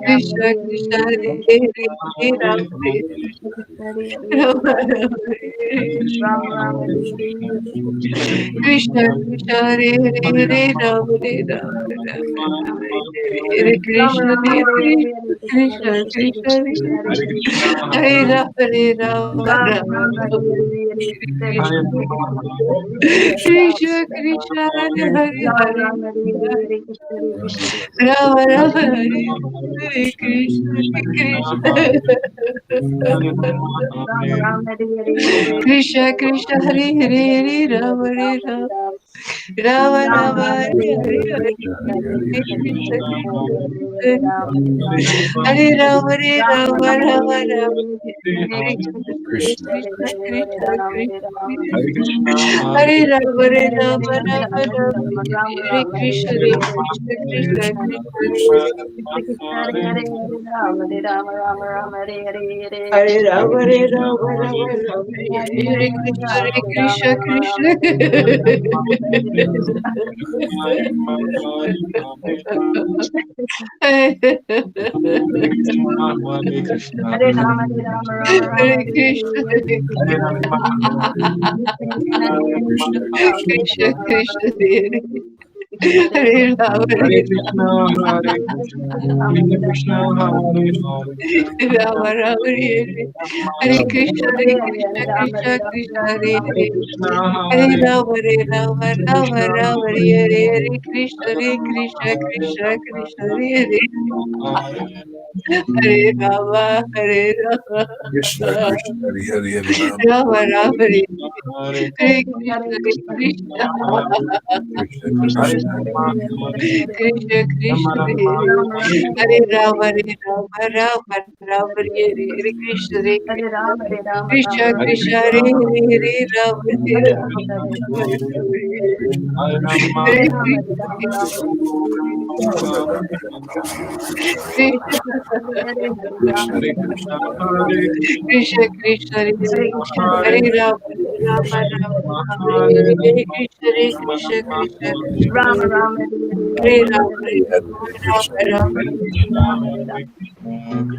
Krishna Krishna Hare Hare Ram Rama Rama Krishna Krishna Hare Hare Ram Hare Krishna Krishna Krishna Hare Rama Rama Krishna Krishna Hare Hare Hare Rama Rama Hare Hare Krishna Krishna Krishna Krishna Hare Hare Hare Rama Hare Rama Rama Rama Hare Hare Hare Krishna Krishna Hare Rama Hare Rama Rama Rama Krishna Krishna Krishna Krishna Hare Rama Hare Rama Rama Rama Hare Krishna Krishna Krishna Krishna Hare Rama Hare Rama Rama Rama Hare Krishna Krishna Hare Krishna Krishna Krishna Hare Hare Rama Hare Rama Rama Hare Hare Krishna Krishna Krishna Hare Hare Hare Rama Rama Rama Hare Hare Krishna Krishna Krishna Hare Hare Rama Hare Rama Rama Rama Hare Hare Krishna Krishna Krishna Hare Hare Rama Rama Rama Hare Hare Krishna Krishna Krishna Hare Hare Rama Hare Krishna Krishna Hare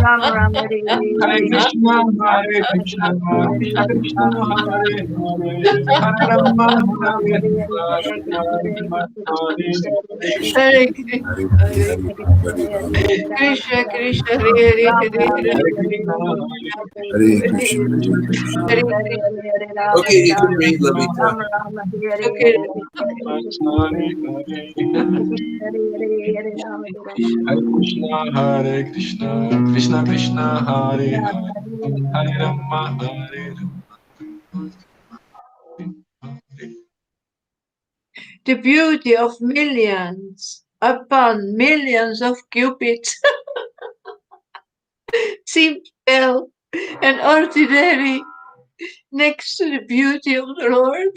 Rama Rama Rama Hare Krishna Krishna Krishna Krishna Hare Rama Rama Rama Hare Krishna Hare Krishna Krishna Hare Hare Hare Okay, you can read, Lavita. Okay. Hare Krishna, Krishna Krishna, Hare Hare, Hare Rama, Hare The beauty of millions upon millions of cupids seemed pale and ordinary next to the beauty of the Lord.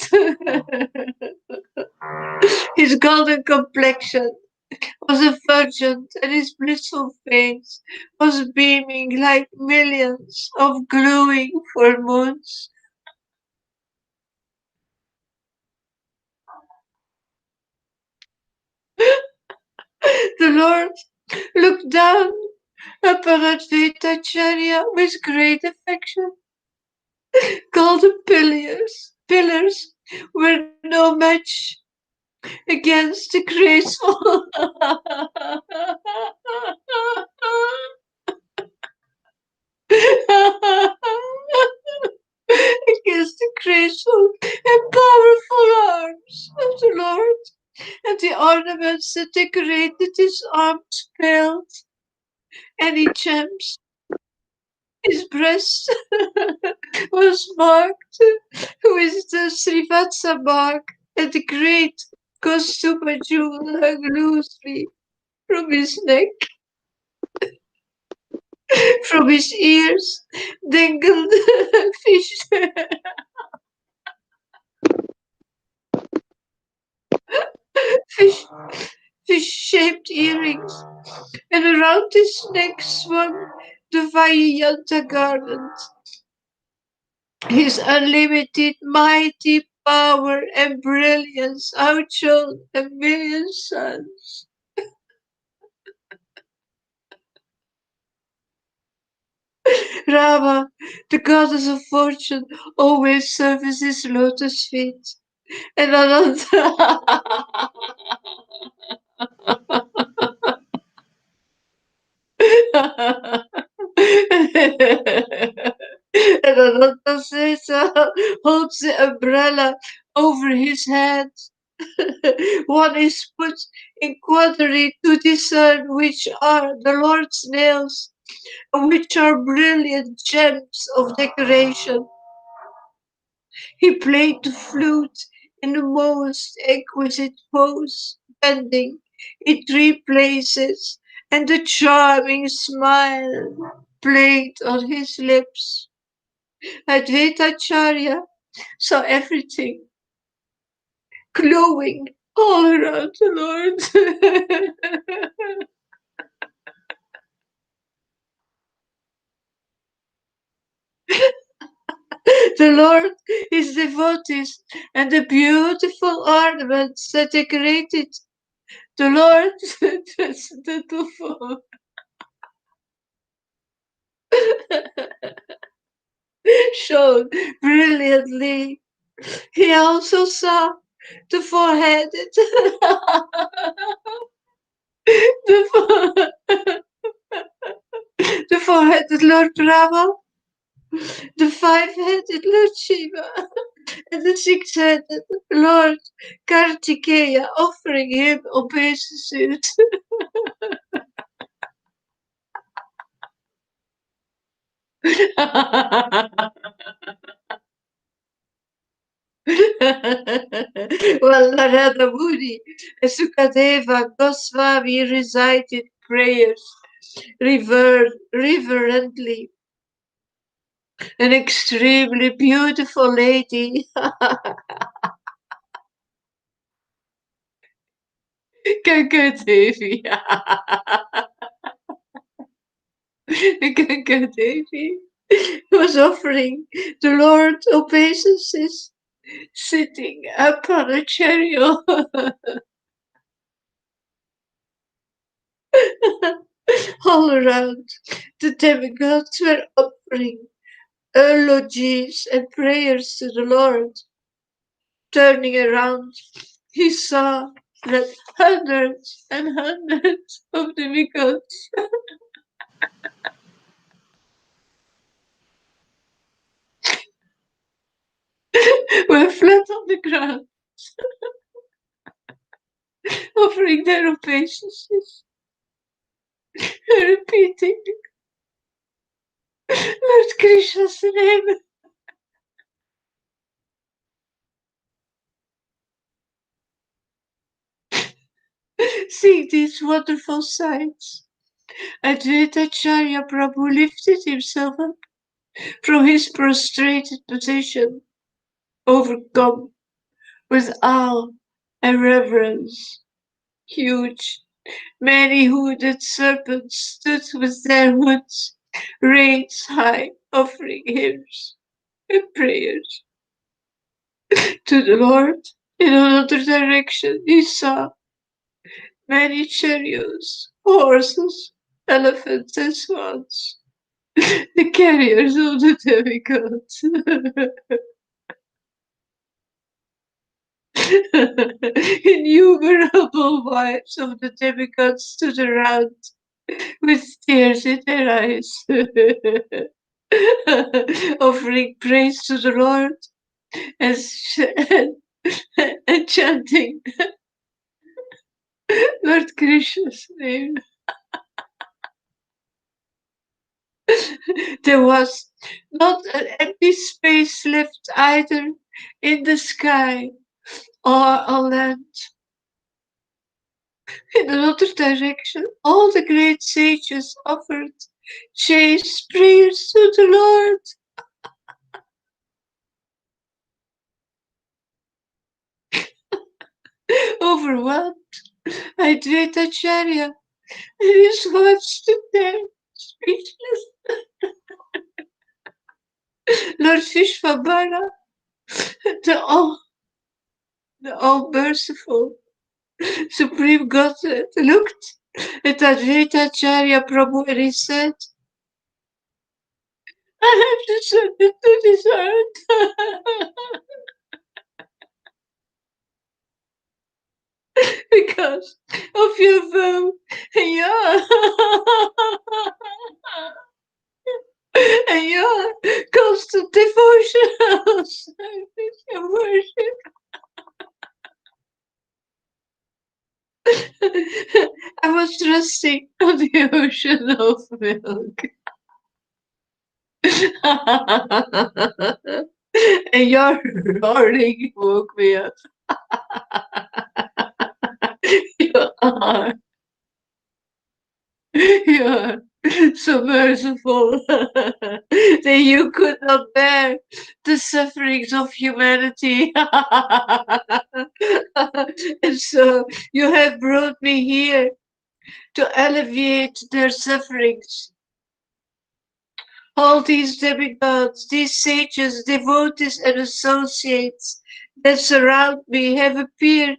His golden complexion was effulgent, and his blissful face was beaming like millions of glowing full moons. The Lord looked down upon Advaitacharya with great affection. Golden pillars were no match against the graceful against the graceful and powerful arms of the Lord, and the ornaments that decorated his arms paled any gems. His breast was marked with the Srivatsa mark, and the great Kaustuba jewel hung loosely from his neck. From his ears dangled fish, fish, fish-shaped earrings, and around his neck swung the Vajrayanta garland. His unlimited mighty power and brilliance outshone a million suns. Rama, the goddess of fortune, always serves his lotus feet. And Ananta, and Anantasesa holds the umbrella over his head. One is put in quadrille to discern which are the Lord's nails, and which are brilliant gems of decoration. He played the flute in the most exquisite pose, bending in three places, and a charming smile played on his lips. Advaitacharya saw everything glowing all around the Lord. The Lord, his devotees, and the beautiful ornaments that decorated the Lord transcendental form shone brilliantly. He also saw the four-headed, the, the four-headed Lord Brahma, the five-headed Lord Shiva, and the six-headed Lord Kartikeya, offering him obeisance. Well, Narada Muni and Sukadeva Goswami recited prayers reverently. An extremely beautiful lady, Gangadevi, Gangadevi, was offering the Lord obeisances, sitting upon a chariot. All around, the demigods were offering eulogies and prayers to the Lord. Turning around, he saw that hundreds and hundreds of demigods were flat on the ground, offering their obeisances, repeating Lord Krishna's name. Seeing these wonderful sights, Advaitacharya Prabhu lifted himself up from his prostrated position, overcome with awe and reverence. Huge, many-hooded serpents stood with their hoods raised high, offering hymns and prayers to the Lord. In another direction, he saw many chariots, horses, elephants, and swans, the carriers of the demigods. Innumerable wives of the demigods stood around with tears in their eyes, offering praise to the Lord and, and chanting Lord Krishna's name. There was not an empty space left either in the sky or on land. In another direction, all the great sages offered chaste prayers to the Lord. Overwhelmed, Advaitacharya and his wife stood there, speechless. Lord Vishvabhara, the all, the all merciful Supreme Godhead, looked at Advaita Acharya Prabhu and he said, I have descended to this earth because of your vow. Yeah. And your constant devotional service and worship. I was resting on the ocean of milk. And your roaring woke me up. You are, you are so merciful that you could not bear the sufferings of humanity. And so you have brought me here to alleviate their sufferings. All these demigods, these sages, devotees, and associates that surround me have appeared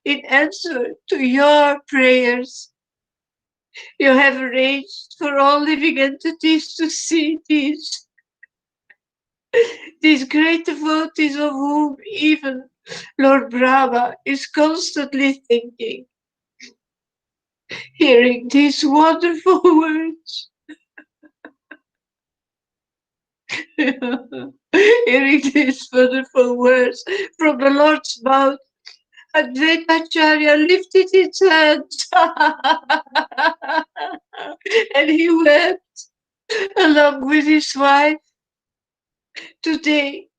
in answer to your prayers. You have arranged for all living entities to see these great devotees of whom even Lord Brahma is constantly thinking, hearing these wonderful words. Hearing these wonderful words from the Lord's mouth, Advaitacharya lifted his hands and he wept along with his wife. Today,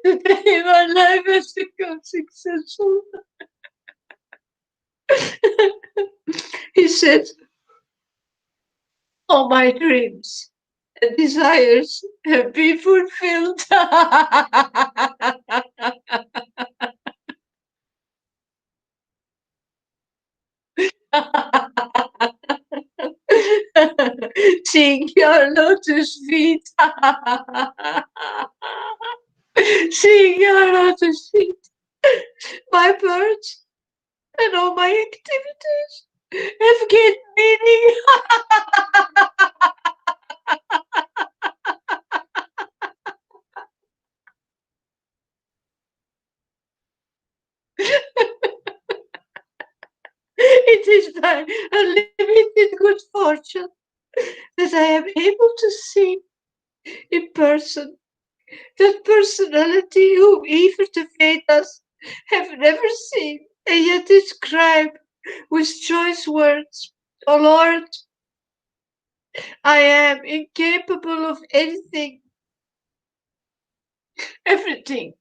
today my life has become successful. He said, all my dreams and desires have been fulfilled. Seeing your lotus feet. Seeing your lotus feet. My birds and all my activities have gained meaning. It is by unlimited good fortune that I am able to see in person that personality whom even the Vedas have never seen and yet describe with choice words. O Lord, I am incapable of anything. Everything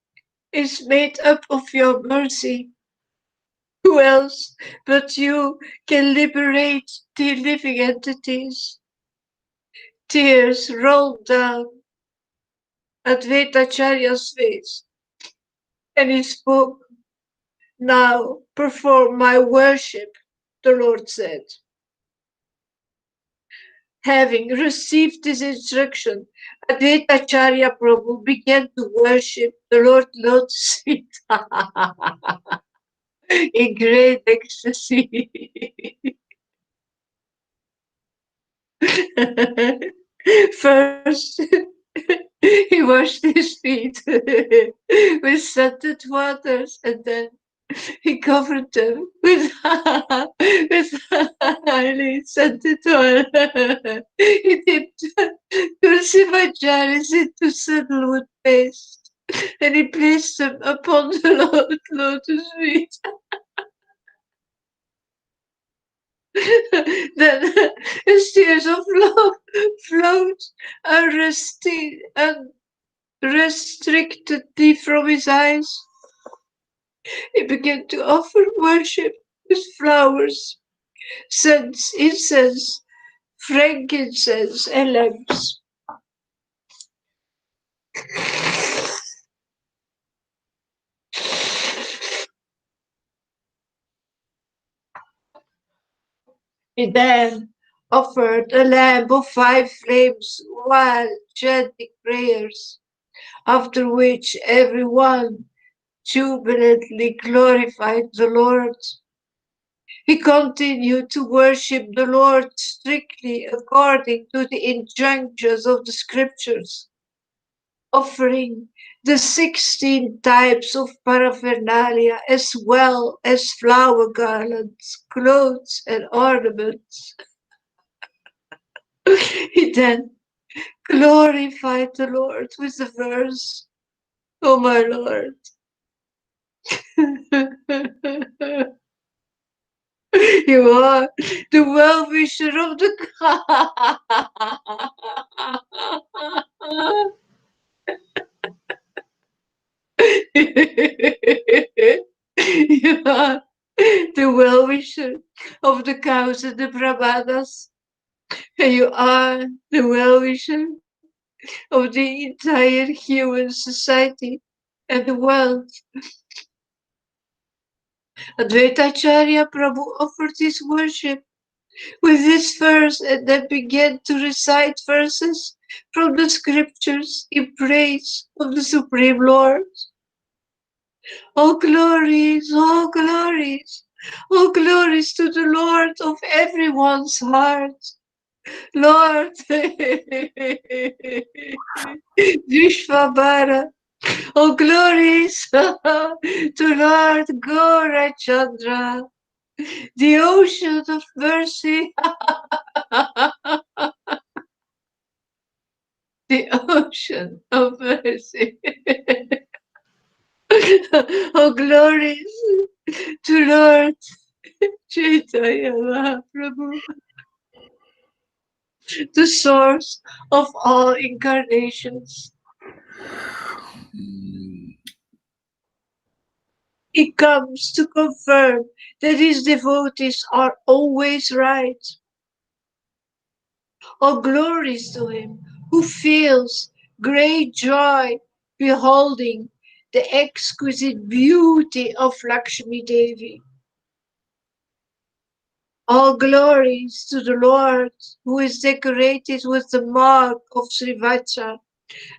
is made up of your mercy. Who else but you can liberate the living entities? Tears rolled down Advaitacharya's face, and he spoke. Now perform my worship, the Lord said. Having received this instruction, Advaitacharya Prabhu began to worship the Lord Lotus feet in great ecstasy. First, he washed his feet with scented waters, and then he covered them with, with highly scented oil. He dipped tulsi manjaris into sandalwood paste, and he placed them upon the lotus feet. Then tears of love flowed unrestrictedly from his eyes. He began to offer worship with flowers, scents, incense, frankincense, and lamps. He then offered a lamp of 5 flames while chanting prayers, after which everyone jubilantly glorified the Lord. He continued to worship the Lord strictly according to the injunctions of the scriptures, offering the 16 types of paraphernalia as well as flower garlands, clothes, and ornaments. He then glorified the Lord with the verse, "Oh my Lord, you are the well-wisher of the you are the well-wisher of the cows and the brahmanas, and you are the well-wisher of the entire human society and the world." Advaitacharya Prabhu offered his worship with this verse and then began to recite verses from the scriptures in praise of the Supreme Lord. All glories, all glories, all glories to the Lord of everyone's heart. Lord Vishwabhara, all glories to Lord Gaurachandra, the ocean of mercy, the ocean of mercy. All glories to Lord Chaitanya Mahaprabhu, the source of all incarnations. He comes to confirm that his devotees are always right. All glories to him who feels great joy beholding the exquisite beauty of Lakshmi Devi. All glories to the Lord who is decorated with the mark of Srivacha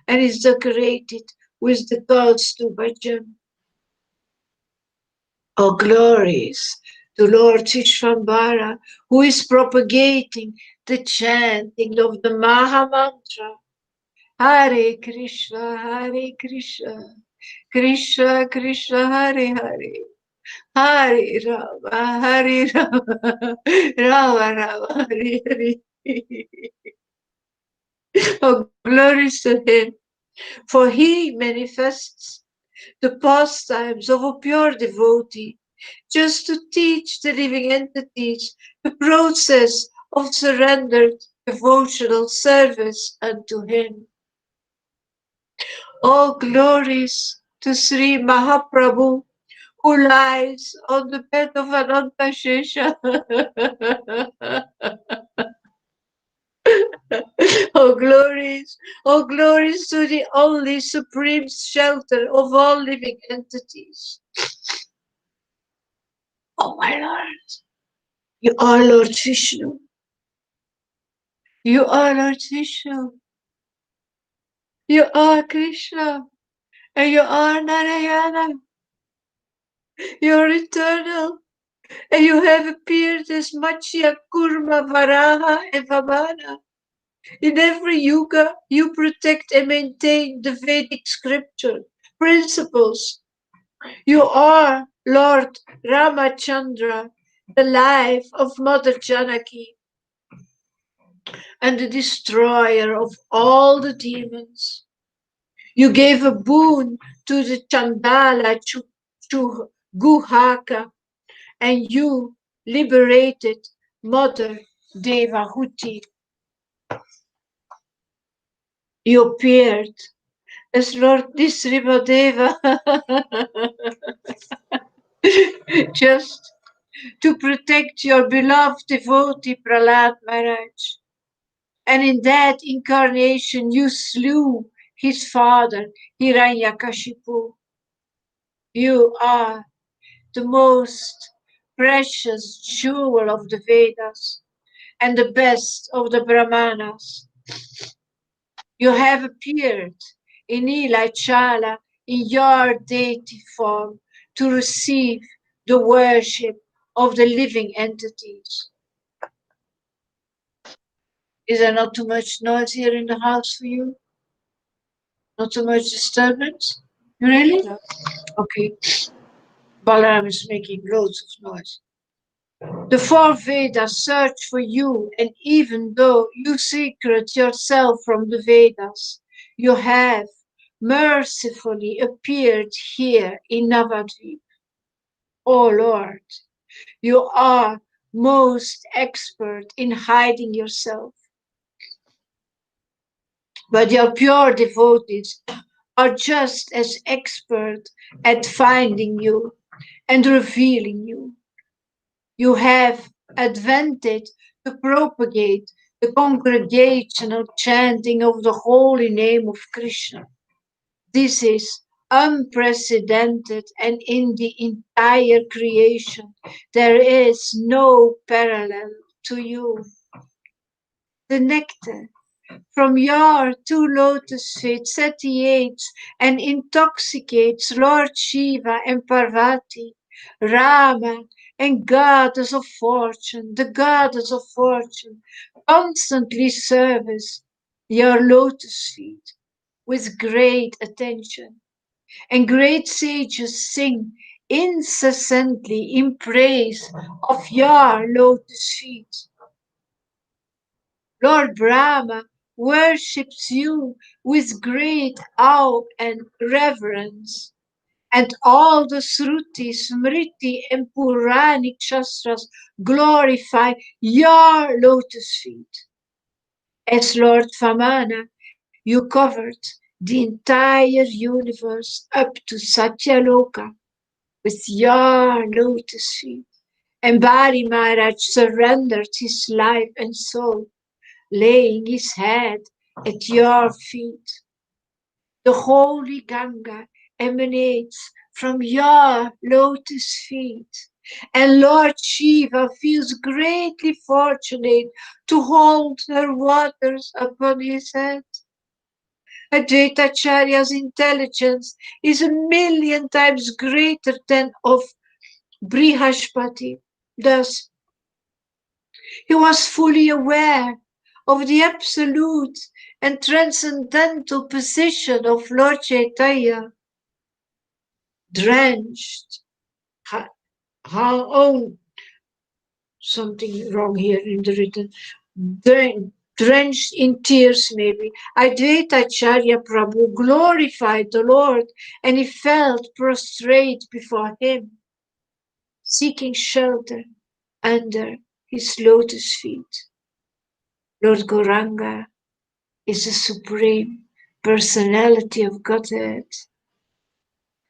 and is decorated with the gods to bhajan. All glories to Lord Vishwambara, who is propagating the chanting of the Maha Mantra. Hare Krishna, Krishna Krishna, Hare Hare, Hare Rama, Hare Rama, Rama Rama, Hare Hare. Oh, glories to him, for he manifests the pastimes of a pure devotee, just to teach the living entities the process of surrendered devotional service unto him. All glories to Sri Mahaprabhu, who lies on the bed of Ananta Shesha. All glories to the only supreme shelter of all living entities. Oh my Lord, you are Lord Vishnu. You are Lord Vishnu. You are Krishna. And you are Narayana. You are eternal. And you have appeared as Matsya, Kurma, Varaha, and Vamana. In every yuga, you protect and maintain the Vedic scripture principles. You are Lord Ramachandra, the life of Mother Janaki, and the destroyer of all the demons. You gave a boon to the Chandala Guhaka, and you liberated Mother Devahuti. You appeared as Lord Nisrimadeva just to protect your beloved devotee Prahlad Maharaj. And in that incarnation you slew his father Hiranyakashipu. You are the most precious jewel of the Vedas. and the best of the Brahmanas. You have appeared in Nila Chala in your deity form to receive the worship of the living entities. Is there not too much noise here in the house for you? Not too much disturbance? Really? No. Okay. Balaram is making loads of noise. The four Vedas search for you, and even though you secret yourself from the Vedas, you have mercifully appeared here in Navadvip. O Lord, you are most expert in hiding yourself, but your pure devotees are just as expert at finding you and revealing you. You have advantage to propagate the congregational chanting of the holy name of Krishna. This is unprecedented, and in the entire creation there is no parallel to you. The nectar from your two lotus feet satiates and intoxicates Lord Shiva and Parvati, Rama and the goddess of fortune, constantly service your lotus feet with great attention, and great sages sing incessantly in praise of your lotus feet. Lord Brahma worships you with great awe and reverence, and all the Sruti, Smriti, and Puranic Shastras glorify your lotus feet. As Lord Vamana, you covered the entire universe up to Satyaloka with your lotus feet. And Bari Maharaj surrendered his life and soul, laying his head at your feet. The holy Ganga emanates from your lotus feet, and Lord Shiva feels greatly fortunate to hold her waters upon his head. Advaitacharya's intelligence is a million times greater than of Brihaspati. Thus, he was fully aware of the absolute and transcendental position of Lord Chaitanya, drenched. Oh, something wrong here in the written. Drenched in tears, maybe. Advaita Acharya Prabhu glorified the Lord, and he felt prostrate before him, seeking shelter under his lotus feet. Lord Gauranga is the supreme personality of Godhead,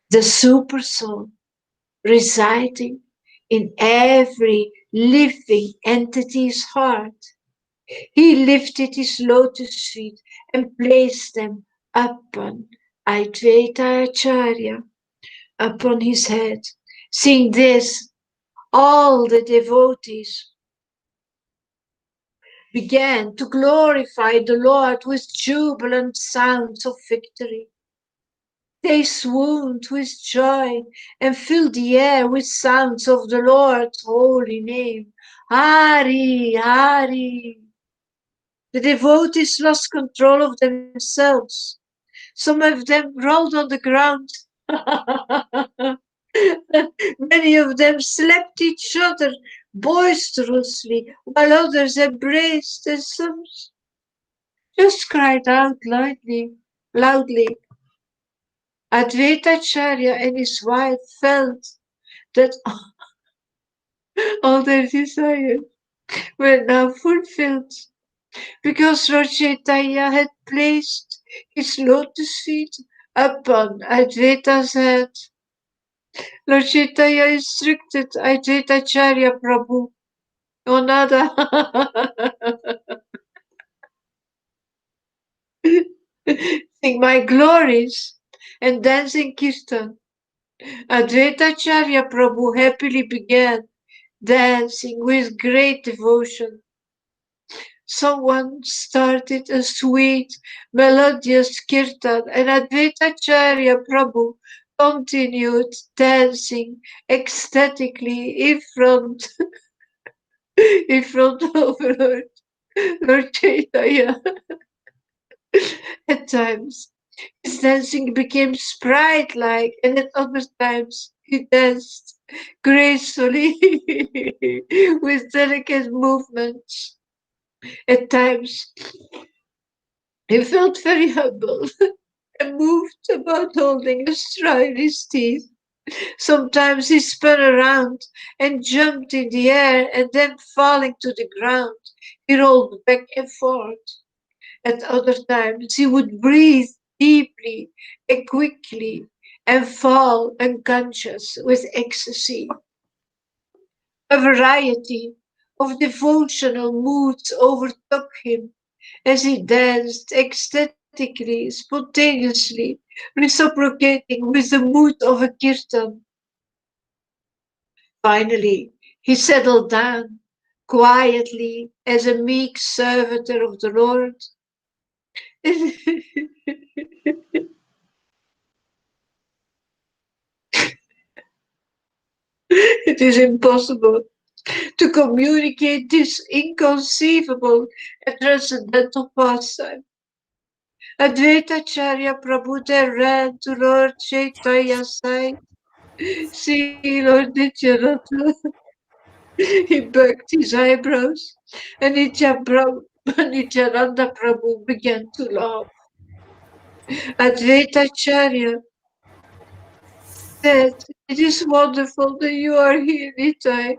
the super soul residing in every living entity's heart. He lifted his lotus feet and placed them upon Advaita Acharya, upon his head. Seeing this, all the devotees began to glorify the Lord with jubilant sounds of victory. They swooned with joy and filled the air with sounds of the Lord's holy name. Hari, Hari. The devotees lost control of themselves. Some of them rolled on the ground. Many of them slapped each other boisterously, while others embraced, and some just cried out loudly. Advaitacharya and his wife felt that all their desires were now fulfilled, because Lord Chaitanya had placed his lotus feet upon Advaita's head. Lord Chaitanya instructed Advaitacharya Prabhu, "O Nada, sing my glories and dance in Kirtan." Advaitacharya Prabhu happily began dancing with great devotion. Someone started a sweet, melodious kirtan, and Advaitacharya Prabhu continued dancing ecstatically in front of Lord Chaitanya. At times, his dancing became sprite-like, and at other times he danced gracefully with delicate movements. At times, he felt very humble and moved about holding a straw in his teeth. Sometimes he spun around and jumped in the air, and then falling to the ground, he rolled back and forth. At other times, he would breathe deeply and quickly and fall unconscious with ecstasy. A variety of devotional moods overtook him as he danced ecstatically, spontaneously, reciprocating with the mood of a kirtan. Finally, he settled down quietly as a meek servitor of the Lord. It is impossible to communicate this inconceivable and transcendental pastime. Advaitacharya Prabhu then ran to Lord Chaitanya's side, seeing Lord Nityananda. He bugged his eyebrows, and Nityananda Prabhu began to laugh. Advaitacharya said, "It is wonderful that you are here, Nitai.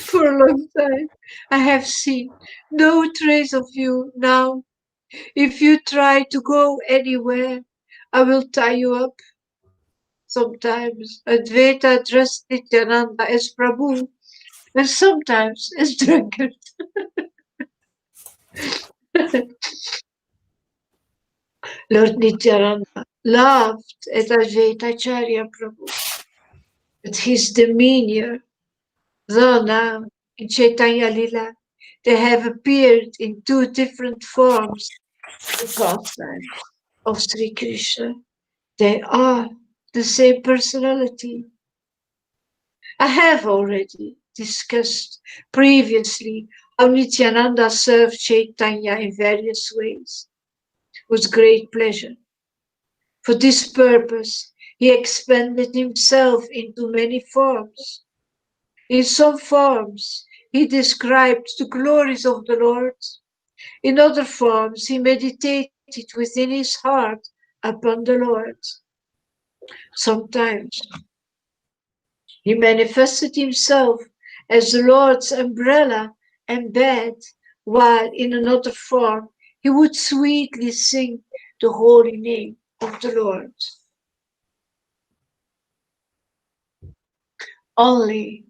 For a long time I have seen no trace of you. Now, if you try to go anywhere, I will tie you up." Sometimes Advaita addressed Nityananda as Prabhu, and sometimes as drunkard. Lord Nityananda laughed at Advaitacharya Prabhu, at his demeanor, though now in Chaitanya Lila they have appeared in two different forms, the pastimes of Sri Krishna. They are the same personality. I have already discussed previously how Nityananda served Chaitanya in various ways with great pleasure. For this purpose, he expanded himself into many forms. In some forms, he described the glories of the Lord. In other forms, he meditated within his heart upon the Lord. Sometimes he manifested himself as the Lord's umbrella and bed, while in another form he would sweetly sing the holy name of the Lord. Only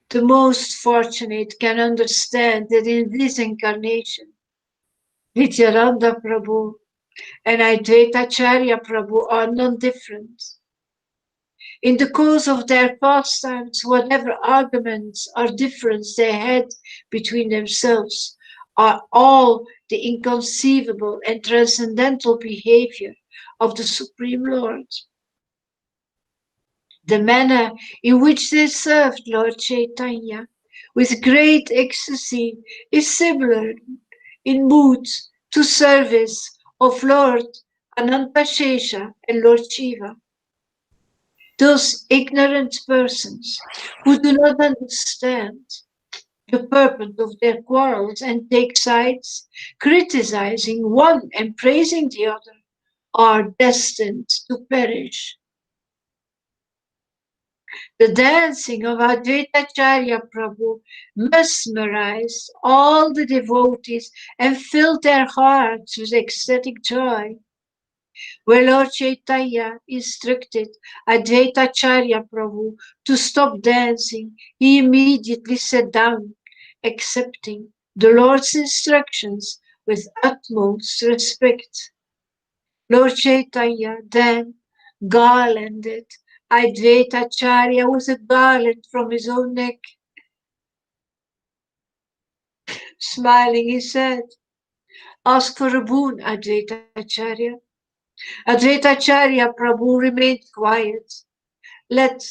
the most fortunate can understand that in this incarnation, Nityananda Prabhu and Advaita Acharya Prabhu are non-different. In the course of their pastimes, whatever arguments or difference they had between themselves are all the inconceivable and transcendental behavior of the Supreme Lord. The manner in which they served Lord Chaitanya with great ecstasy is similar in mood to service of Lord Anantashesha and Lord Shiva. Those ignorant persons who do not understand the purpose of their quarrels and take sides, criticizing one and praising the other, are destined to perish. The dancing of Advaitacharya Prabhu mesmerized all the devotees and filled their hearts with ecstatic joy. When Lord Chaitanya instructed Advaitacharya Prabhu to stop dancing, he immediately sat down, accepting the Lord's instructions with utmost respect. Lord Chaitanya then garlanded Advaitacharya with a garland from his own neck. Smiling, he said, ask for a boon, Advaitacharya. Advaitacharya Prabhu remained quiet. Let,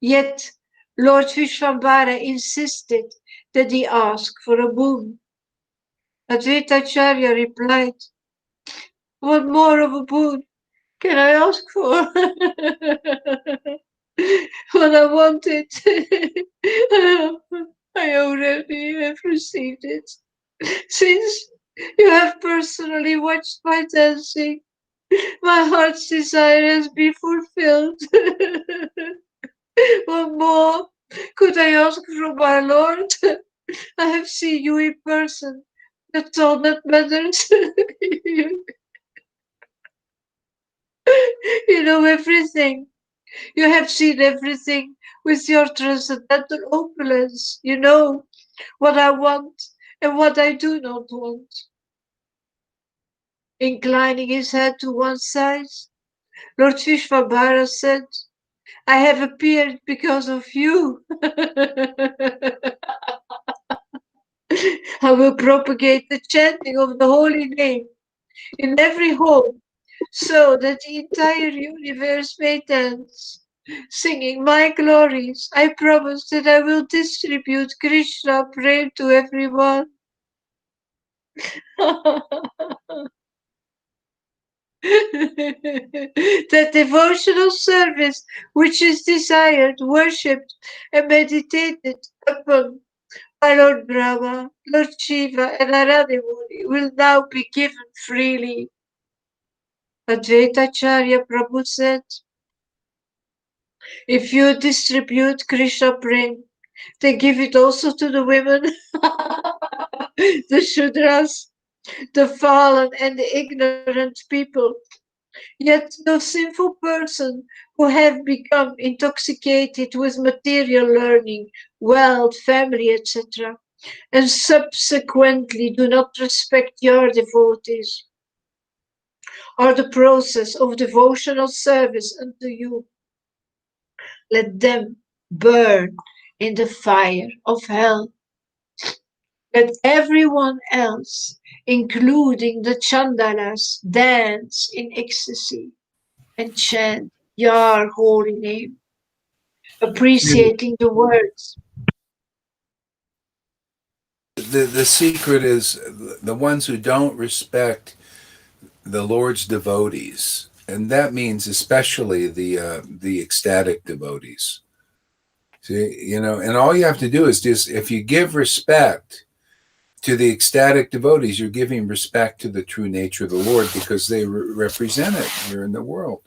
yet Lord Vishvambara insisted that he ask for a boon. Advaitacharya replied, what more of a boon can I ask for? What I wanted, I already have received it. Since you have personally watched my dancing, my heart's desire has been fulfilled. What more could I ask from my Lord? I have seen you in person. That's all that matters. You know everything. You have seen everything with your transcendental opulence. You know what I want and what I do not want. Inclining his head to one side, Lord Vishvambara said, I have appeared because of you. I will propagate the chanting of the holy name in every home so that the entire universe may dance, singing my glories. I promise that I will distribute Krishna prem to everyone. That devotional service which is desired, worshipped, and meditated upon by Lord Brahma, Lord Shiva, and Aradimuni will now be given freely. Advaitacharya Prabhu said, if you distribute Krishna prem, then give it also to the women, the Shudras, the fallen, and the ignorant people. Yet no sinful person who have become intoxicated with material learning, wealth, family, etc., and subsequently do not respect your devotees or the process of devotional service unto you, let them burn in the fire of hell. Let everyone else, including the Chandalas, dance in ecstasy and chant your holy name, appreciating the words. The secret is the ones who don't respect the Lord's devotees, and that means especially the ecstatic devotees. See, and all you have to do is just if you give respect to the ecstatic devotees, you're giving respect to the true nature of the Lord because they represent it here in the world.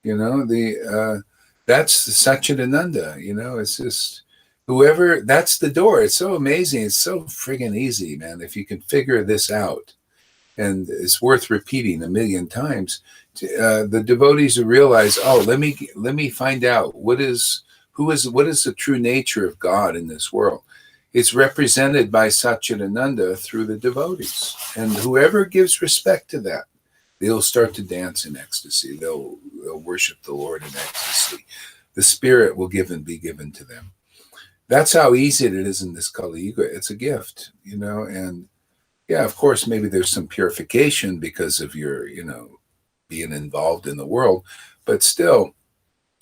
That's Satchidananda. It's just whoever. That's the door. It's so amazing. It's so friggin' easy, man. If you can figure this out, and it's worth repeating a million times. The devotees who realize, oh, let me find out what is the true nature of God in this world. It's represented by Satchidananda through the devotees, and whoever gives respect to that, they'll start to dance in ecstasy. They'll worship the Lord in ecstasy. The Spirit will be given to them. That's how easy it is in this Kali Yuga. It's a gift, and yeah, of course, maybe there's some purification because of your, being involved in the world, but still,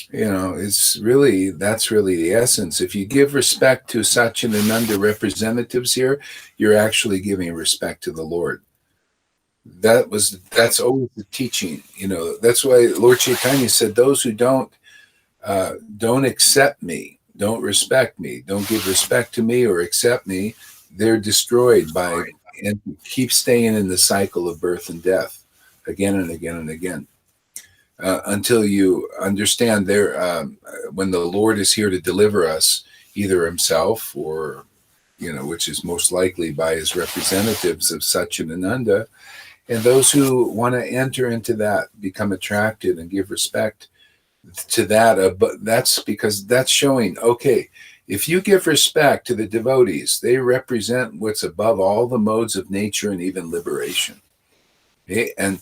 that's really the essence. If you give respect to Satchidananda representatives here, you're actually giving respect to the Lord. That's always the teaching. That's why Lord Chaitanya said, those who don't accept me, don't respect me, don't give respect to me or accept me, they're destroyed and keep staying in the cycle of birth and death again and again and again until you understand when the Lord is here to deliver us, either himself or, which is most likely by his representatives of Satchidananda, and those who want to enter into that, become attracted and give respect to that. But that's because that's showing, okay, if you give respect to the devotees, they represent what's above all the modes of nature and even liberation. Okay? And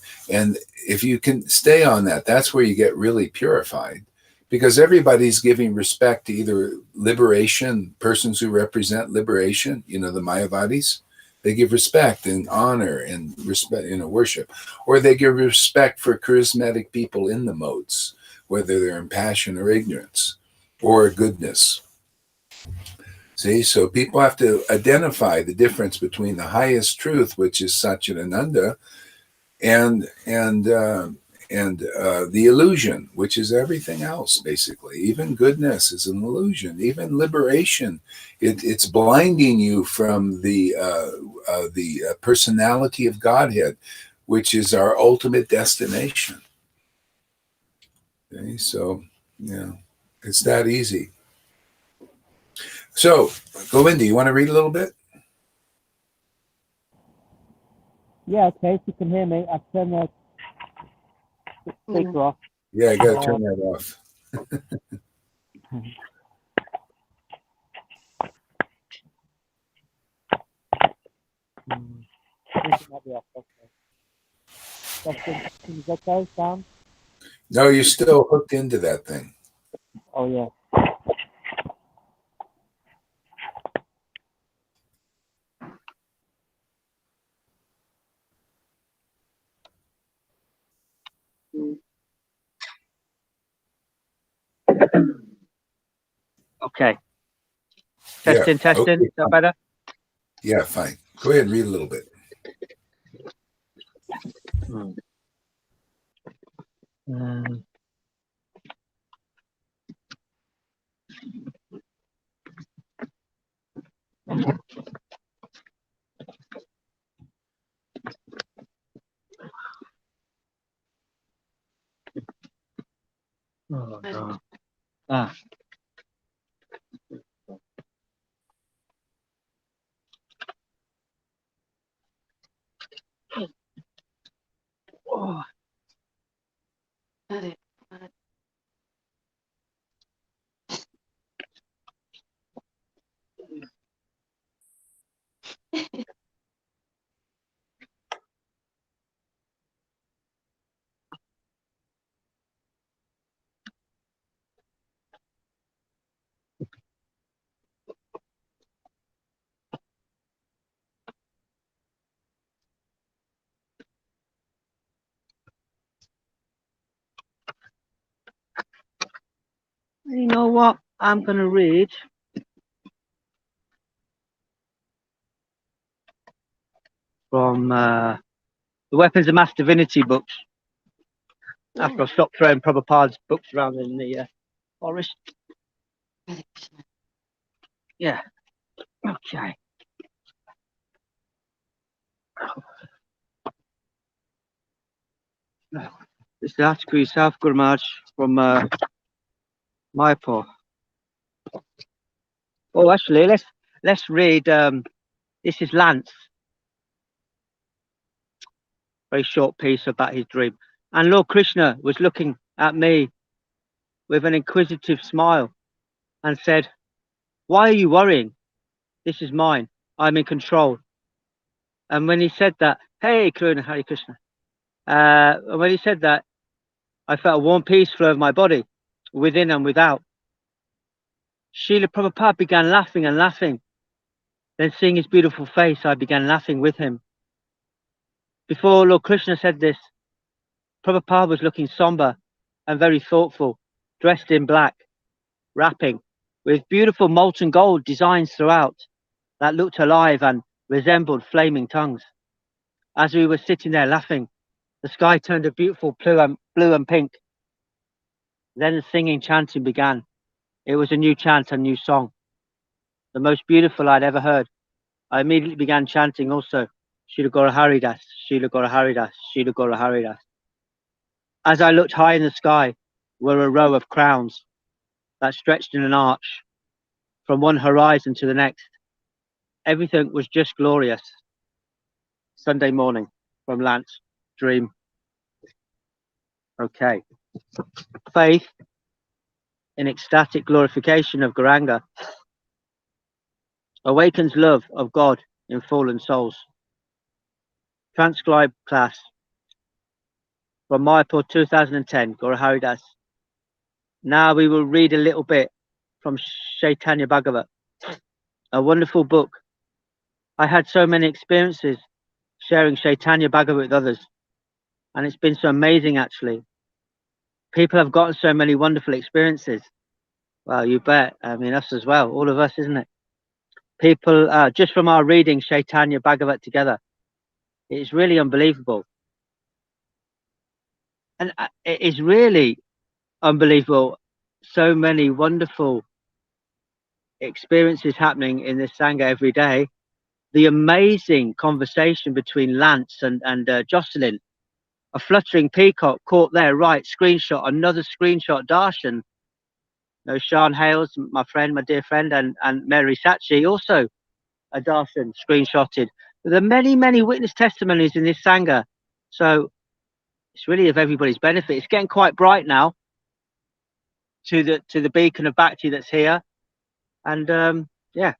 if you can stay on that, that's where you get really purified. because everybody's giving respect to either liberation, persons who represent liberation, the Mayavadis. They give respect and honor and respect, worship, or they give respect for charismatic people in the modes, whether they're in passion or ignorance or goodness. See, so people have to identify the difference between the highest truth, which is Satchidananda, and the illusion, which is everything else, basically. Even goodness is an illusion. Even liberation, it's blinding you from the personality of Godhead, which is our ultimate destination. Okay, so yeah, it's that easy. So, Govinda, you want to read a little bit? Yeah, okay, if you can hear me, I've turned the speaker off. Yeah, I got to turn that off. It might be off, okay. Is that okay, Sam? No, you're still hooked into that thing. Oh, yeah. Okay. Testing. Okay, Is that better? Yeah, fine. Go ahead and read a little bit. Oh, no. Ah. Oh. You know what? I'm going to read from the Weapons of Mass Divinity books. After I stopped throwing Prabhupada's books around in the forest. Yeah. Okay. This is the article yourself, Guru Maharaj, from Mayapur. Oh, actually, let's read. This is Lance. Very short piece about his dream. And Lord Krishna was looking at me with an inquisitive smile and said, "Why are you worrying? This is mine. I'm in control." And when he said that, hey, Karuna, Hare Krishna. When he said that, I felt a warm peace flow of my body, within and without. Srila Prabhupada began laughing and laughing. Then seeing his beautiful face, I began laughing with him. Before Lord Krishna said this, Prabhupada was looking somber and very thoughtful, dressed in black, wrapping, with beautiful molten gold designs throughout that looked alive and resembled flaming tongues. As we were sitting there laughing, the sky turned a beautiful blue and pink. Then the singing, chanting began. It was a new chant and new song, the most beautiful I'd ever heard. I immediately began chanting also, Srila Gaura Haridas, Srila Gaura Haridas, Srila Gaura Haridas. As I looked high in the sky were a row of crowns that stretched in an arch from one horizon to the next. Everything was just glorious. Sunday morning from Lance Dream. Okay. Faith in ecstatic glorification of Gauranga awakens love of God in fallen souls. Transcribed class from Mayapur 2010, Gaura Haridas. Now we will read a little bit from Chaitanya Bhagavat, a wonderful book. I had so many experiences sharing Chaitanya Bhagavat with others, and it's been so amazing actually. People have gotten so many wonderful experiences. Well, you bet. I mean, us as well, all of us, isn't it? People, just from our reading Chaitanya Bhagavat together, it's really unbelievable. And it is really unbelievable. So many wonderful experiences happening in this Sangha every day. The amazing conversation between Lance and Jocelyn, a fluttering peacock caught there, right, screenshot, another screenshot, Darshan. No, Sean Hales, my friend, my dear friend, and Mary Sachi, also a Darshan screenshotted. There are many, many witness testimonies in this Sangha. So it's really of everybody's benefit. It's getting quite bright now to the beacon of Bhakti that's here. And yeah,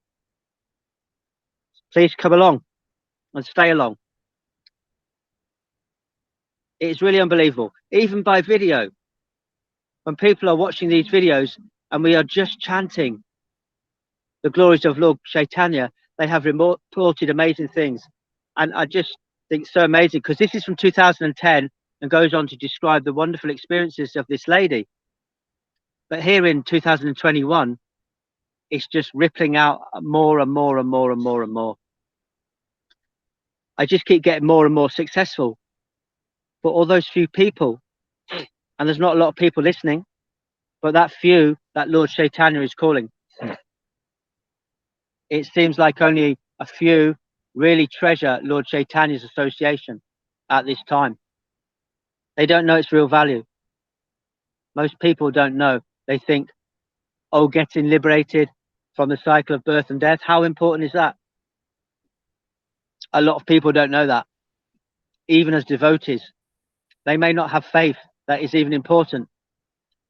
please come along and stay along. It's really unbelievable. Even by video, when people are watching these videos and we are just chanting the glories of Lord Chaitanya, they have reported amazing things. And I just think it's so amazing because this is from 2010 and goes on to describe the wonderful experiences of this lady. But here in 2021, it's just rippling out more and more and more and more and more. I just keep getting more and more successful. But all those few people, and there's not a lot of people listening, but that few that Lord Chaitanya is calling, it seems like only a few really treasure Lord Chaitanya's association at this time. They don't know its real value. Most people don't know. They think, oh, getting liberated from the cycle of birth and death, how important is that? A lot of people don't know that. Even as devotees, they may not have faith that is even important.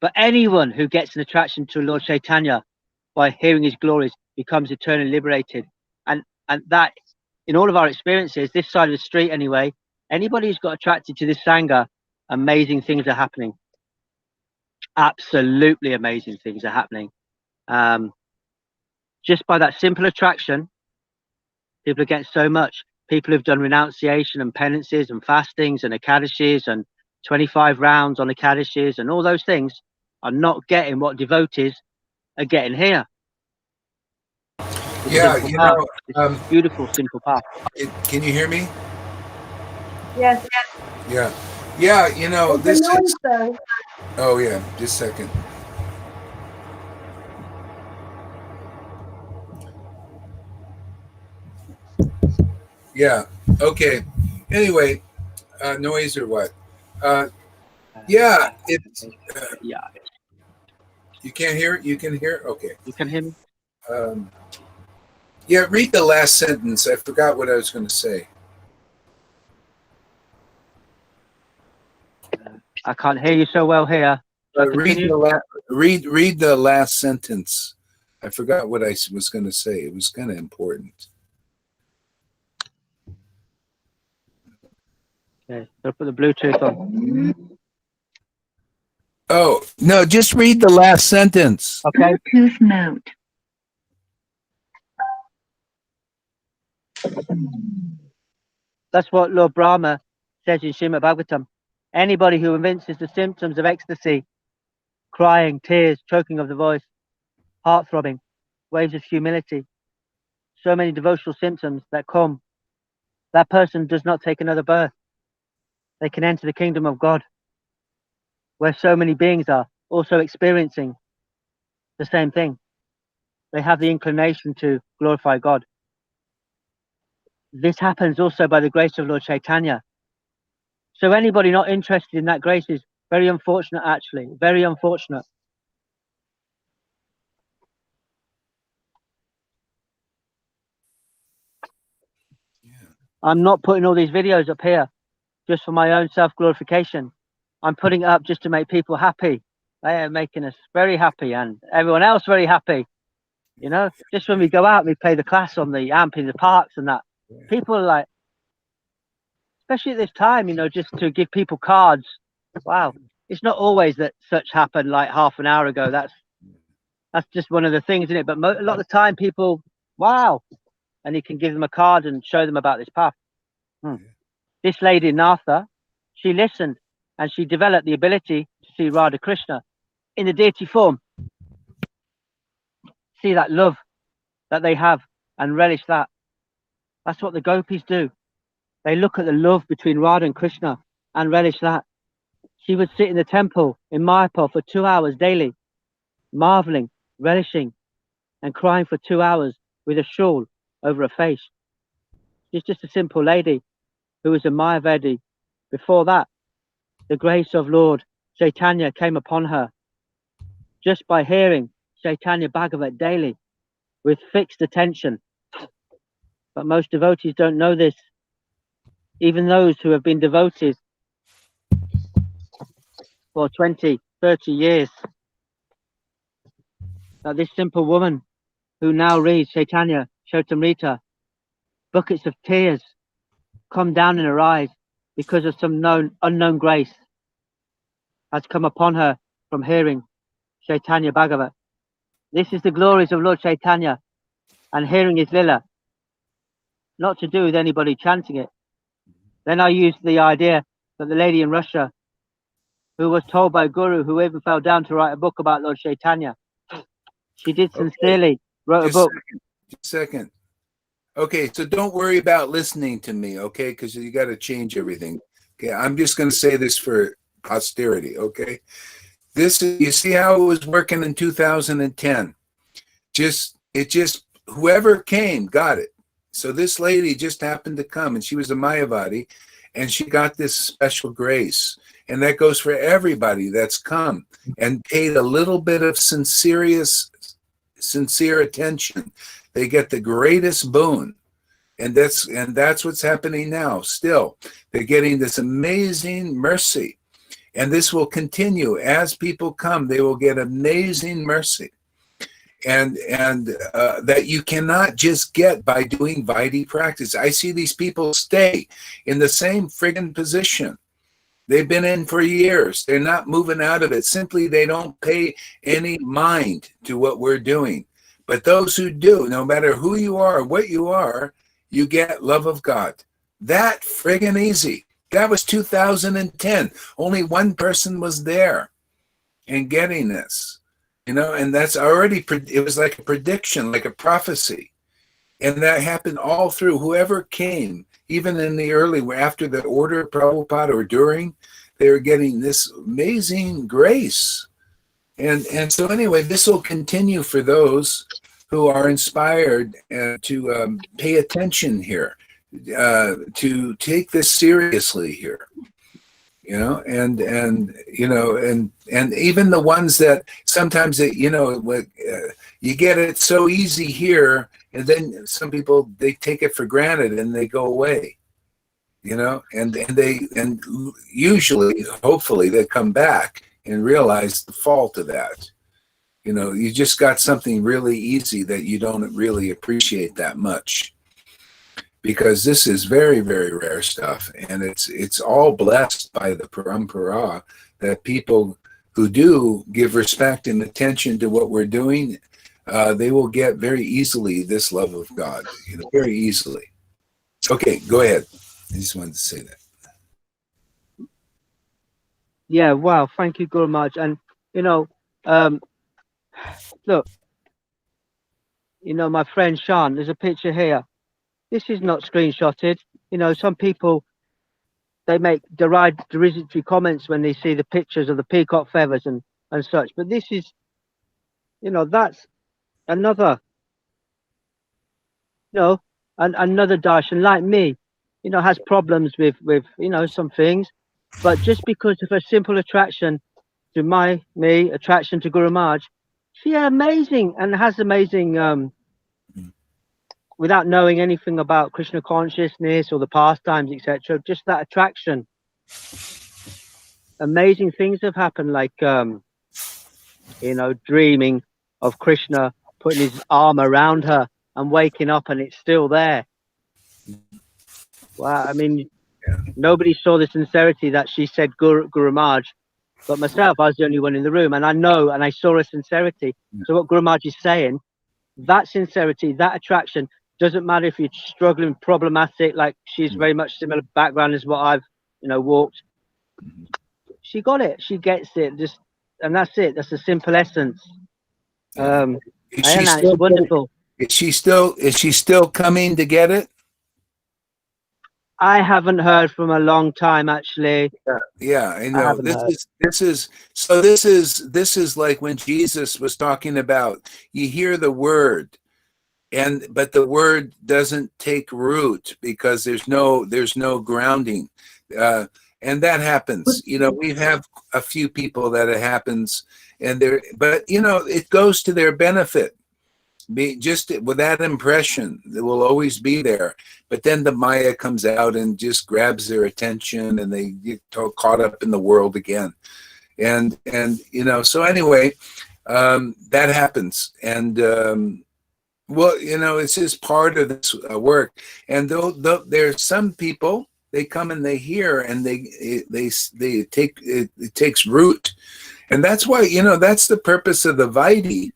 But anyone who gets an attraction to Lord Chaitanya by hearing his glories becomes eternally liberated. And that, in all of our experiences, this side of the street anyway, anybody who's got attracted to this Sangha, amazing things are happening. Absolutely amazing things are happening. Just by that simple attraction, people are getting so much. People who've done renunciation and penances and fastings and Ekadashis and 25 rounds on Ekadashis and all those things are not getting what devotees are getting here. Yeah, you know, beautiful, simple path. Can you hear me? Yes. Yeah. Yeah, you know, There's this a noise is... though. Oh, yeah, just a second. Yeah, okay. Anyway, noise or what? Yeah, it's... yeah. You can't hear it? You can hear it? Okay. You can hear me? Yeah, read the last sentence. I forgot what I was going to say. I can't hear you so well here. Read the last sentence. I forgot what I was going to say. It was kind of important. Okay, so put the Bluetooth on. Oh, no, just read the last sentence. Okay. Bluetooth mode. That's what Lord Brahma says in Srimad Bhagavatam. Anybody who evinces the symptoms of ecstasy, crying, tears, choking of the voice, heart throbbing, waves of humility, so many devotional symptoms that come, that person does not take another birth. They can enter the kingdom of God, where so many beings are also experiencing the same thing. They have the inclination to glorify God. This happens also by the grace of Lord Chaitanya. So anybody not interested in that grace is very unfortunate, actually, very unfortunate. Yeah. I'm not putting all these videos up here just for my own self-glorification. I'm putting it up just to make people happy. They are making us very happy and everyone else very happy. You know, just when we go out and we play the class on the amp in the parks and that, people are like, especially at this time, you know, just to give people cards. Wow. it's not always that such happened like half an hour ago. That's just one of the things, isn't it? But a lot of the time, people, wow, and he can give them a card and show them about this path. This lady Natha, she listened and she developed the ability to see Radha Krishna in the deity form. See that love that they have and relish that. That's what the gopis do. They look at the love between Radha and Krishna and relish that. She would sit in the temple in Mayapur for 2 hours daily, marveling, relishing, and crying for 2 hours with a shawl over her face. She's just a simple lady who was a Mayavadi. Before that, the grace of Lord Chaitanya came upon her just by hearing Chaitanya Bhagavat daily with fixed attention. But most devotees don't know this. Even those who have been devotees for 20, 30 years. That this simple woman who now reads Chaitanya Charitamrita, buckets of tears come down in her eyes because of some unknown grace has come upon her from hearing Chaitanya Bhagavat. This is the glories of Lord Chaitanya and hearing his lila, not to do with anybody chanting it. Then I used the idea that the lady in Russia who was told by Guru, who even fell down to write a book about Lord Chaitanya, she did sincerely wrote a book. Just a second. Okay, so don't worry about listening to me, okay? Because you got to change everything. Okay, I'm just going to say this for posterity, okay? This is, you see how it was working in 2010. Whoever came got it. So this lady just happened to come, and she was a Mayavadi, and she got this special grace. And that goes for everybody that's come and paid a little bit of sincere attention. They get the greatest boon. And that's what's happening now. Still, they're getting this amazing mercy. And this will continue. As people come, they will get amazing mercy. And that you cannot just get by doing Vaidhi practice. I see these people stay in the same friggin' position. They've been in for years. They're not moving out of it. Simply, they don't pay any mind to what we're doing. But those who do, no matter who you are or what you are, you get love of God. That friggin' easy. That was 2010. Only one person was there and getting this. And that's already, it was like a prediction, like a prophecy. And that happened all through whoever came, even in the early, after the order of Prabhupada or during, they were getting this amazing grace. And so anyway, this will continue for those who are inspired to pay attention here, to take this seriously here. And even the ones that sometimes you get it so easy here, and then some people, they take it for granted and they go away, and usually, hopefully, they come back and realize the fault of that. You just got something really easy that you don't really appreciate that much. Because this is very, very rare stuff, and it's all blessed by the parampara, that people who do give respect and attention to what we're doing, they will get very easily this love of God, very easily. Okay, go ahead. I just wanted to say that. Yeah, wow, thank you, Guru Maharaj. And look, my friend Sean, there's a picture here. This is not screenshotted. Some people, they make derogatory comments when they see the pictures of the peacock feathers and such. But this is, that's another, another darshan like me, has problems with some things. But just because of a simple attraction to attraction to Guru Maharaj, she amazing and has amazing, without knowing anything about Krishna consciousness or the pastimes, etc., just that attraction. Amazing things have happened, like, dreaming of Krishna putting his arm around her and waking up and it's still there. Wow, I mean, nobody saw the sincerity that she said Guru Maharaj But myself, I was the only one in the room, and I know, and I saw a sincerity. So what Guru Maharaj is saying, that sincerity, that attraction, doesn't matter if you're struggling, problematic, like she's very much similar background as what I've, walked. She got it. She gets it. Just, and that's it. That's a simple essence. Yeah. Is she And it's still wonderful. is she still coming to get it? I haven't heard from a long time, actually. Yeah, I I know. haven't heard. This is like when Jesus was talking about, you hear the word, but the word doesn't take root because there's no grounding. And that happens. We have a few people that it happens, but it goes to their benefit. Just with that impression, it will always be there. But then the Maya comes out and just grabs their attention, and they get caught up in the world again. And so anyway, that happens. And well, it's just part of this work. And though there's some people, they come and they hear, and they take it takes root. And that's why that's the purpose of the Vaidhi,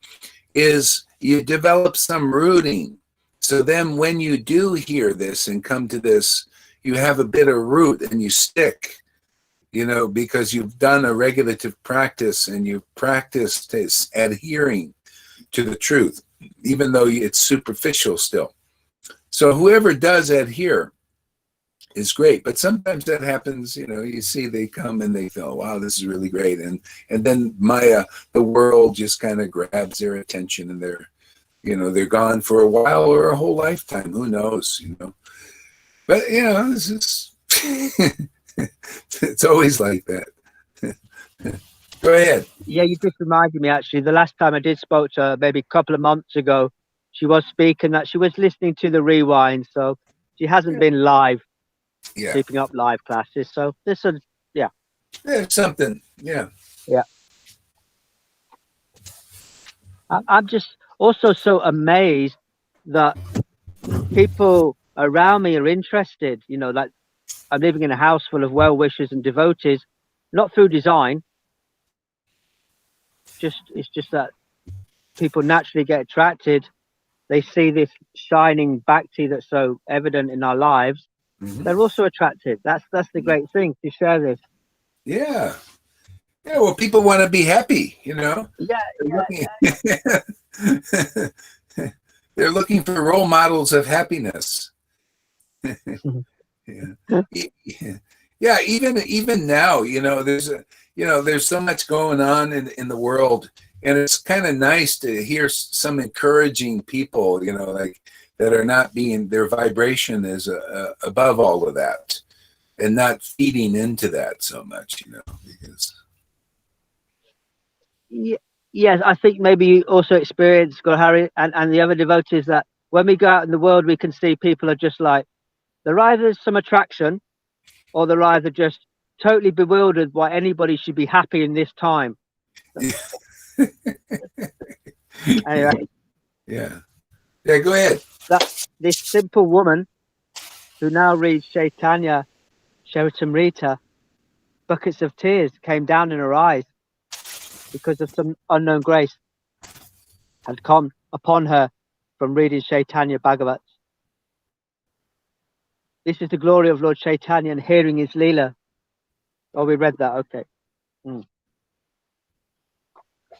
is you develop some rooting. So then when you do hear this and come to this, you have a bit of root and you stick, because you've done a regulative practice and you've practiced adhering to the truth, even though it's superficial still. So whoever does adhere is great. But sometimes that happens, you see they come and they feel, wow, this is really great. And then Maya, the world just kind of grabs their attention, and they're gone for a while or a whole lifetime. Who knows, But, this is, it's always like that. Go ahead. Yeah, you just reminded me, actually. The last time I did spoke to her, maybe a couple of months ago, she was speaking that she was listening to the rewind. So she hasn't been live, keeping up live classes. So this is, There's something. Yeah. I'm just also so amazed that people around me are interested. Like I'm living in a house full of well-wishers and devotees, not through design. It's just that people naturally get attracted. They see this shining bhakti that's so evident in our lives. Mm-hmm. They're also attracted. That's the great thing, to share this. Yeah. Yeah, well, people want to be happy, Yeah. They're looking for role models of happiness. Yeah. Even now, there's so much going on in the world, and it's kind of nice to hear some encouraging people, like that are not their vibration is above all of that, and not feeding into that so much, because. Yes, I think maybe you also experience, Harry, and the other devotees, that when we go out in the world, we can see people are just like, they're either some attraction, or they're either just totally bewildered why anybody should be happy in this time. Anyway. Yeah, go ahead. This simple woman who now reads Chaitanya Charitamrita, buckets of tears came down in her eyes because of some unknown grace had come upon her from reading Chaitanya Bhagavat. This is the glory of Lord Chaitanya and hearing his Leela. Oh, we read that. Okay.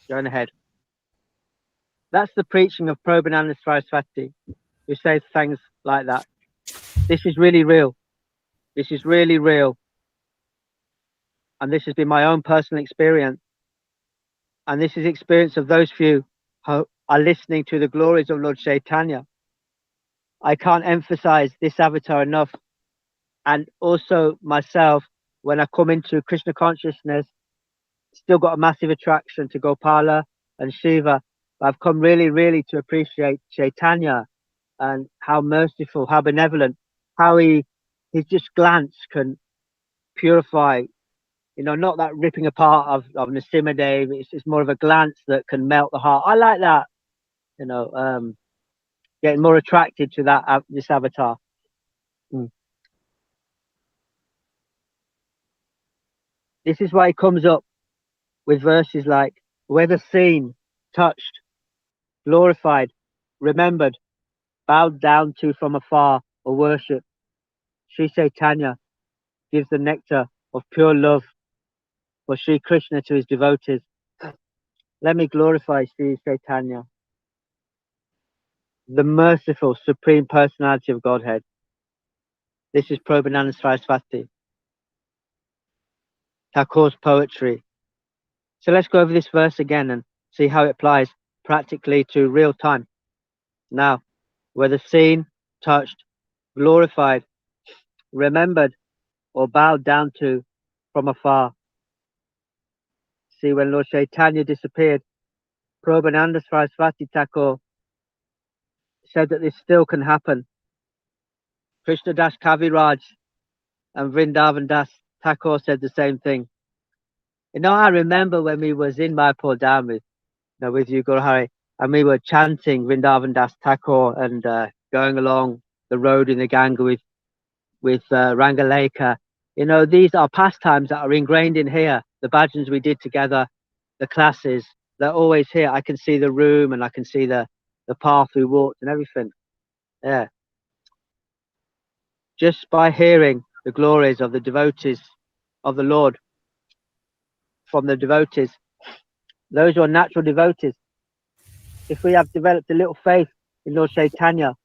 Going ahead. That's the preaching of Prabhupada Saraswati, who says things like that. This is really real. This is really real. And this has been my own personal experience. And this is the experience of those few who are listening to the glories of Lord Chaitanya. I can't emphasize this avatar enough. And also myself, when I come into Krishna consciousness, still got a massive attraction to Gopala and Shiva. But I've come really, really to appreciate Chaitanya and how merciful, how benevolent, how his just glance can purify, not that ripping apart of Nrsimhadev. It's more of a glance that can melt the heart. I like that, getting more attracted to that this avatar. This is why it comes up with verses like, whether seen, touched, glorified, remembered, bowed down to from afar, or worshipped, Sri Chaitanya gives the nectar of pure love for Sri Krishna to his devotees. Let me glorify Sri Chaitanya, the merciful Supreme Personality of Godhead. This is Prabhupada Saraswati, Thakur's poetry. So let's go over this verse again and see how it applies practically to real time. Now, whether seen, touched, glorified, remembered, or bowed down to from afar. See, when Lord Chaitanya disappeared, Prabhupada Saraswati Thakur said that this still can happen. Krishna Das Kaviraj and Vrindavan Das Thakur said the same thing. You know, I remember when we was in Mayapur Dam with you, Guru Hari, and we were chanting Vrindavan Das Thakur and going along the road in the Ganga with Rangaleka. You know, these are pastimes that are ingrained in here. The bhajans we did together, the classes, they're always here. I can see the room and I can see the path we walked and everything. Yeah. Just by hearing the glories of the devotees of the Lord from the devotees, those who are natural devotees, if we have developed a little faith in Lord Chaitanya,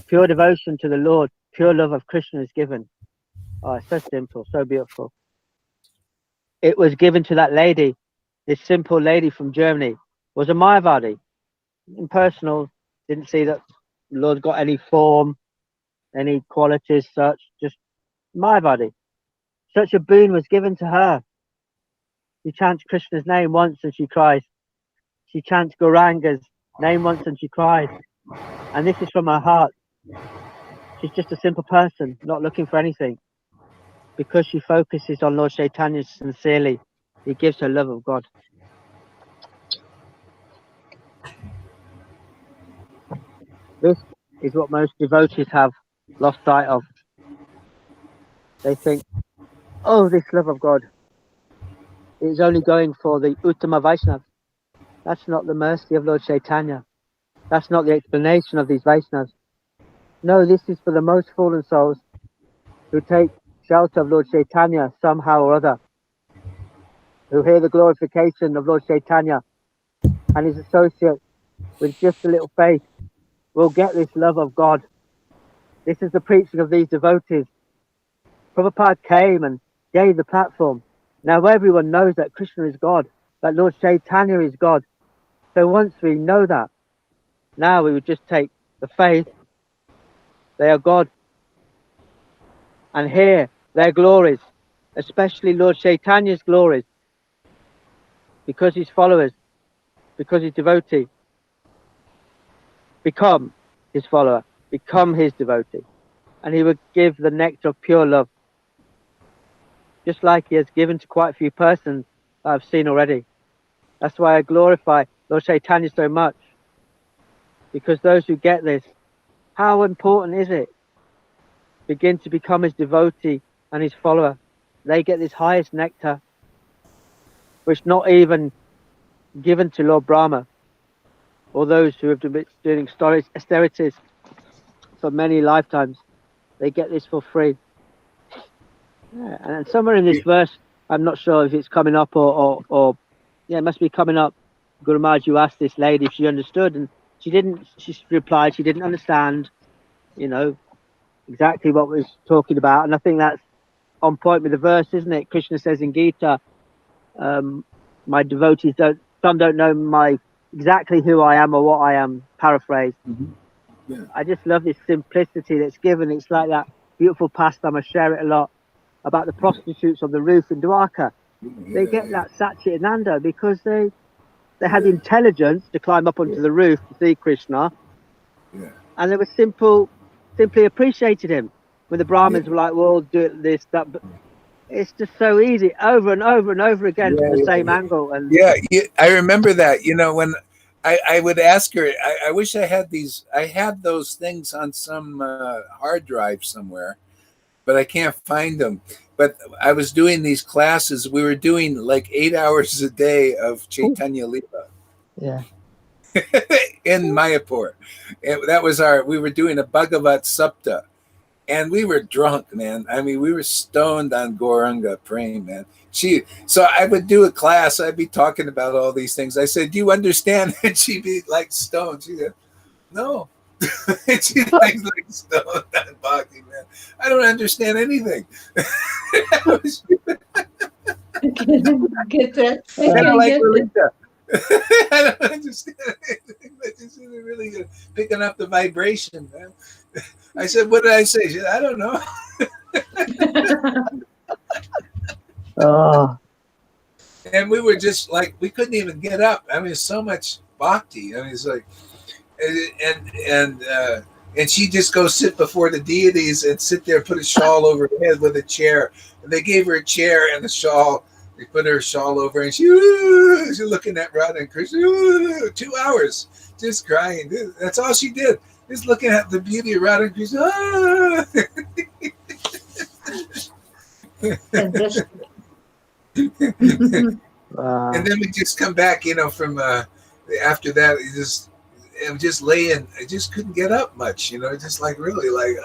pure devotion to the Lord, pure love of Krishna is given. Oh, it's so simple, so beautiful. It was given to that lady, this simple lady from Germany, was a Mayavadi. Impersonal, didn't see that the Lord got any form, any qualities such, just Mayavadi. Such a boon was given to her. She chants Krishna's name once and she cries. She chants Gauranga's name once and she cries. And this is from her heart. She's just a simple person, not looking for anything. Because she focuses on Lord Chaitanya sincerely, he gives her love of God. This is what most devotees have lost sight of. They think, oh, this love of God is only going for the Uttama Vaishnavas. That's not the mercy of Lord Chaitanya. That's not the explanation of these Vaishnavas. No, this is for the most fallen souls who take shelter of Lord Chaitanya somehow or other, who hear the glorification of Lord Chaitanya and his associates with just a little faith will get this love of God. This is the preaching of these devotees. Prabhupada came and gave the platform. Now everyone knows that Krishna is God, that Lord Chaitanya is God. So once we know that, now we would just take the faith, they are God, and hear their glories, especially Lord Chaitanya's glories, because his followers, because his devotee, become his follower, become his devotee, and he would give the nectar of pure love, just like he has given to quite a few persons that I've seen already. That's why I glorify Lord Chaitanya so much, because those who get this, how important is it? Begin to become his devotee and his follower. They get this highest nectar, which not even given to Lord Brahma or those who have been doing austerities for many lifetimes. They get this for free. Yeah, and somewhere in this verse, I'm not sure if it's coming up or yeah, it must be coming up. Guru Maharaj, you asked this lady if she understood, and she didn't. She replied she didn't understand, you know, exactly what was talking about. And I think that's on point with the verse, isn't it? Krishna says in Gita, my devotees some don't know exactly who I am or what I am, paraphrased. Mm-hmm. Yeah. I just love this simplicity that's given. It's like that beautiful pastime, I share it a lot, about the prostitutes on the roof in Dwarka. They get that Satchitananda because they had the intelligence to climb up onto the roof to see Krishna, and they were simply appreciated him. When the Brahmins were like, well, do it this, that, but it's just so easy, over and over and over again from the same angle. And I remember that. You know, when I would ask her, I wish I had those things on some hard drive somewhere, but I can't find them. but I was doing these classes. We were doing like 8 hours a day of Chaitanya Lila Yeah. in Mayapur. And that was we were doing a Bhagavat Sapta. And we were drunk, man. I mean, we were stoned on Gauranga Prem, man. So I would do a class. I'd be talking about all these things. I said, "Do you understand?" And she'd be like stoned. She said, "No." And she's like stoned on Bhakti, man. I don't understand anything. Get that? I Kind of can like get it. Lolita. I don't understand anything, but it's really good. Picking up the vibration, man. I said, "What did I say?" She said, "I don't know." Oh, And we were just like, we couldn't even get up. I mean, so much bhakti. I mean, it's like, and she just go sit before the deities and sit there, put a shawl over her head with a chair. And they gave her a chair and a shawl. They put her shawl over, and she's looking at Radha and Krishna. 2 hours, just crying. That's all she did. Just looking at the beauty of Radha and Krishna. Fantastic. wow. And then we just come back, from after that. I'm just laying. I just couldn't get up much, just like really like.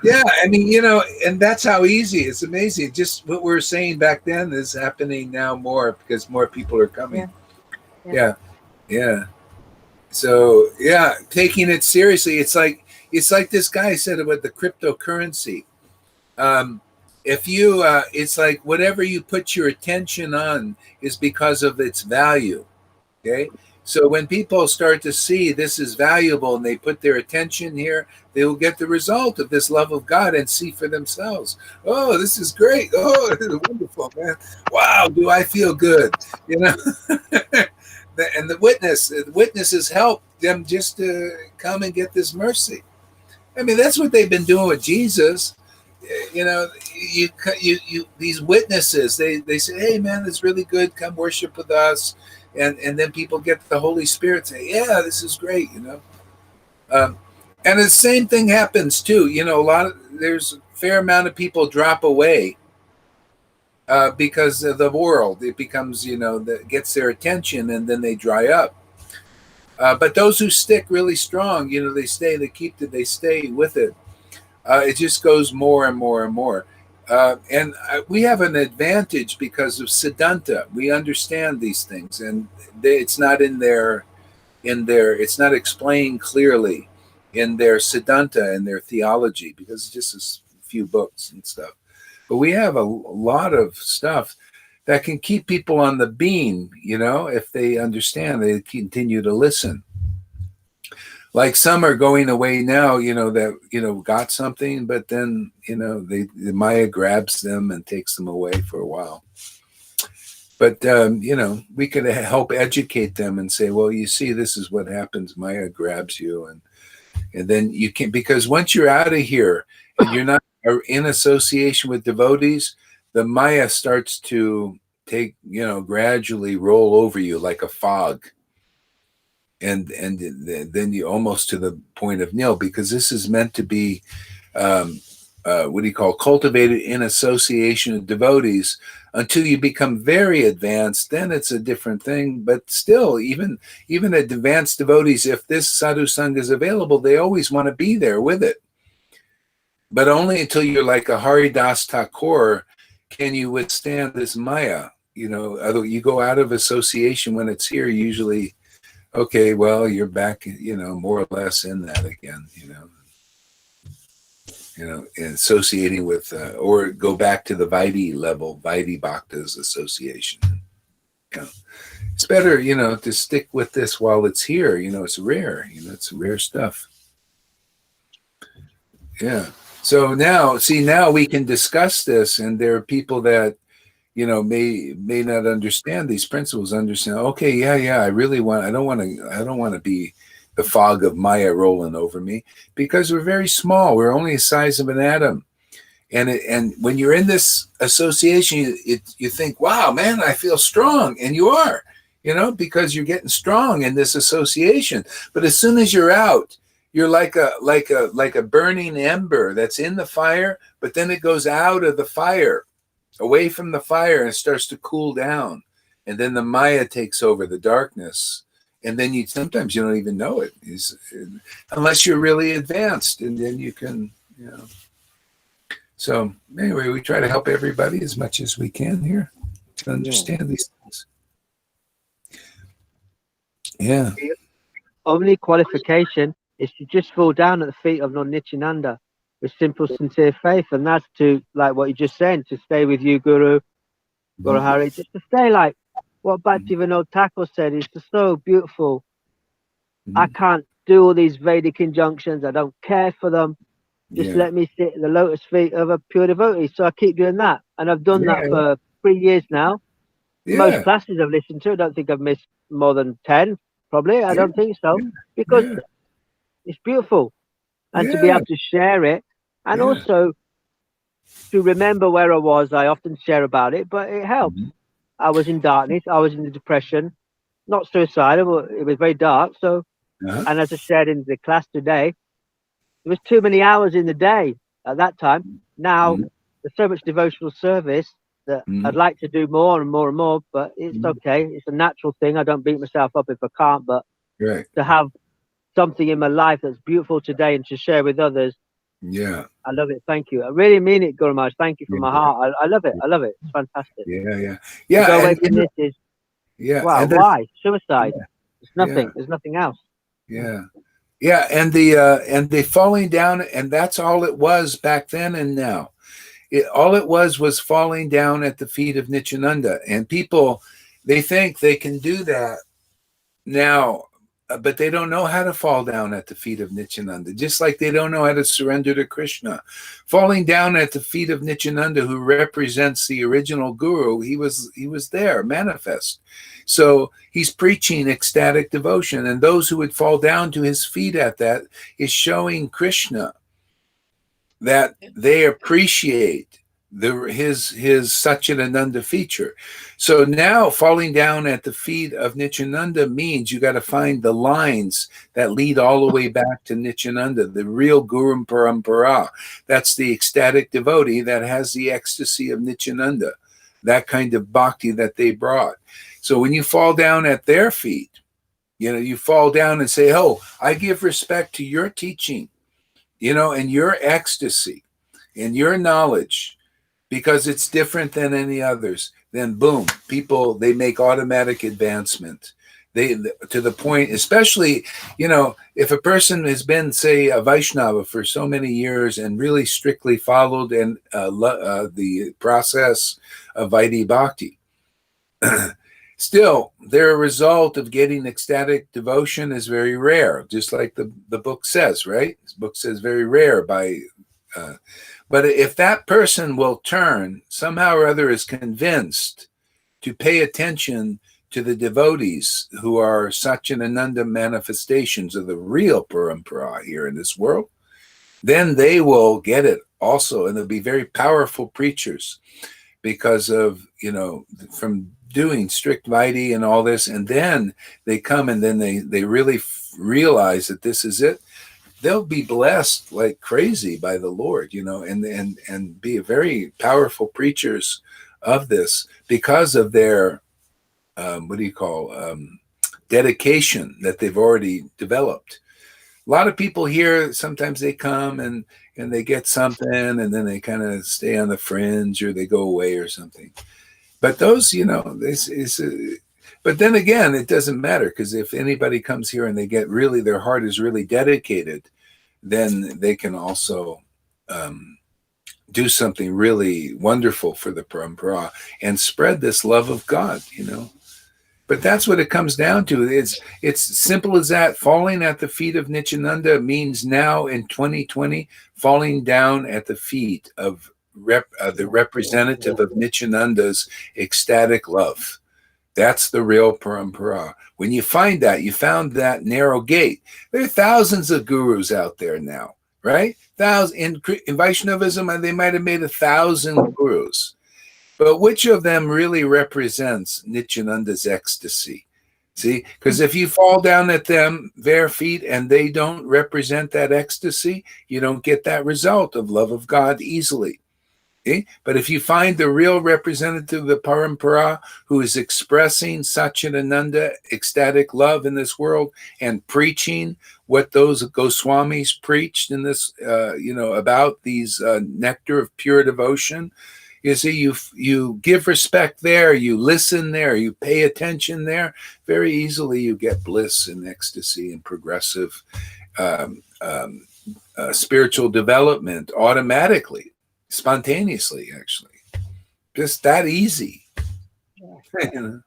Yeah, I mean, and that's how easy. It's amazing. Just what we were saying back then is happening now more because more people are coming. Yeah. So yeah, taking it seriously. It's like this guy said about the cryptocurrency. If you, it's like whatever you put your attention on is because of its value. Okay. So when people start to see this is valuable and they put their attention here, they will get the result of this love of God and see for themselves. Oh, this is great. Oh, this is wonderful, man. Wow, do I feel good? And the witnesses help them just to come and get this mercy. I mean, that's what they've been doing with Jesus. You these witnesses, they say, "Hey, man, it's really good. Come worship with us." And then people get the Holy Spirit, say, "Yeah, this is great," and the same thing happens too. There's a fair amount of people drop away because of the world. It becomes, that gets their attention, and then they dry up. But those who stick really strong, they stay, they stay with it. It just goes more and more and more. And we have an advantage because of Siddhanta. We understand these things, and it's not it's not explained clearly in their Siddhanta and their theology because it's just a few books and stuff. But we have a lot of stuff that can keep people on the beam, if they understand, they continue to listen. Like some are going away now, that, got something, but then, the Maya grabs them and takes them away for a while. But, we could help educate them and say, well, you see, this is what happens. Maya grabs you. And then you can, because once you're out of here and you're not in association with devotees, the Maya starts to take, gradually roll over you like a fog. And then you almost to the point of nil, because this is meant to be cultivated in association with devotees until you become very advanced. Then it's a different thing. But still, even advanced devotees, if this sadhu sangha is available, they always want to be there with it. But only until you're like a Haridas Thakur can you withstand this Maya. Although you go out of association when it's here, usually. Okay, well, you're back, more or less in that again, associating with, or go back to the Vaidhi level, Vaidhi Bhaktas association. It's better, to stick with this while it's here. It's rare, it's rare stuff. Yeah. So now we can discuss this, and there are people that, may not understand these principles. Understand? Okay, yeah. I don't want to be the fog of Maya rolling over me, because we're very small. We're only the size of an atom, and when you're in this association, you think, wow, man, I feel strong, and you are, because you're getting strong in this association. But as soon as you're out, You're like a burning ember that's in the fire, but then it goes out of the fire, away from the fire, and starts to cool down. And then the Maya takes over, the darkness. And then sometimes you don't even know it, unless you're really advanced, and then you can, you know. So anyway, we try to help everybody as much as we can here to understand these things. Yeah. The only qualification is to just fall down at the feet of Lord Nityananda with simple, sincere faith, and that's to, like what you just said, to stay with you, Guru Hari, just to stay like what Bhaktivinoda Thakur said is just so beautiful. I can't do all these Vedic injunctions. I don't care for them. Just let me sit at the lotus feet of a pure devotee. So I keep doing that. And I've done that for 3 years now. Most classes I've listened to, I don't think I've missed more than 10, probably. I don't think so. Because it's beautiful. And to be able to share it. And also to remember where I was. I often share about it, but it helps. I was in darkness. I was in the depression. Not suicidal, but it was very dark. So, and as I shared in the class today, there was too many hours in the day at that time. Now there's so much devotional service that I'd like to do more and more and more, but it's okay. It's a natural thing. I don't beat myself up if I can't, but to have something in my life that's beautiful today and to share with others. Yeah. I love it. Thank you. I really mean it, Guru Maharaj. Thank you from my heart. I love it. I love it. It's fantastic. Yeah. To go away from this is, wow, why? Suicide. It's nothing. There's nothing else. Yeah, and the falling down, and that's all it was back then and now. All it was falling down at the feet of Nityananda. And people, they think they can do that now, but they don't know how to fall down at the feet of Nityananda, just like they don't know how to surrender to Krishna. Falling down at the feet of Nityananda, who represents the original guru, he was there, manifest. So he's preaching ecstatic devotion, and those who would fall down to his feet at that is showing Krishna that they appreciate his Satchidananda feature. So now falling down at the feet of Nityananda means you got to find the lines that lead all the way back to Nityananda, the real Guru Parampara. That's the ecstatic devotee that has the ecstasy of Nityananda, that kind of bhakti that they brought. So when you fall down at their feet, you fall down and say, oh, I give respect to your teaching, and your ecstasy and your knowledge, because it's different than any others. Then boom, people, they make automatic advancement. They, to the point, especially, if a person has been, say, a Vaishnava for so many years and really strictly followed the process of Vaidhi Bhakti, still, their result of getting ecstatic devotion is very rare, just like the book says, right? This book says very rare but if that person will turn, somehow or other is convinced to pay attention to the devotees who are Satchidananda manifestations of the real Parampara here in this world, then they will get it also, and they'll be very powerful preachers because of, from doing strict Vaidhi and all this, and then they come and then they really realize that this is it. They'll be blessed like crazy by the Lord, and be very powerful preachers of this because of their, dedication that they've already developed. A lot of people here, sometimes they come and they get something and then they kind of stay on the fringe or they go away or something. But those, but then again, it doesn't matter, because if anybody comes here and they get really, their heart is really dedicated, then they can also do something really wonderful for the Parampara and spread this love of God, But that's what it comes down to. It's simple as that. Falling at the feet of Nityananda means now in 2020, falling down at the feet of the representative of Nityananda's ecstatic love. That's the real Parampara. When you find that, you found that narrow gate. There are thousands of gurus out there now, right? In Vaishnavism, they might have made 1,000 gurus. But which of them really represents Nityananda's ecstasy? See, because if you fall down at their feet and they don't represent that ecstasy, you don't get that result of love of God easily. Okay? But if you find the real representative of the Parampara who is expressing Satchidananda ecstatic love in this world and preaching what those Goswamis preached in this, about these nectar of pure devotion, you see, you give respect there, you listen there, you pay attention there. Very easily, you get bliss and ecstasy and progressive spiritual development automatically, spontaneously, actually, just that easy. You know?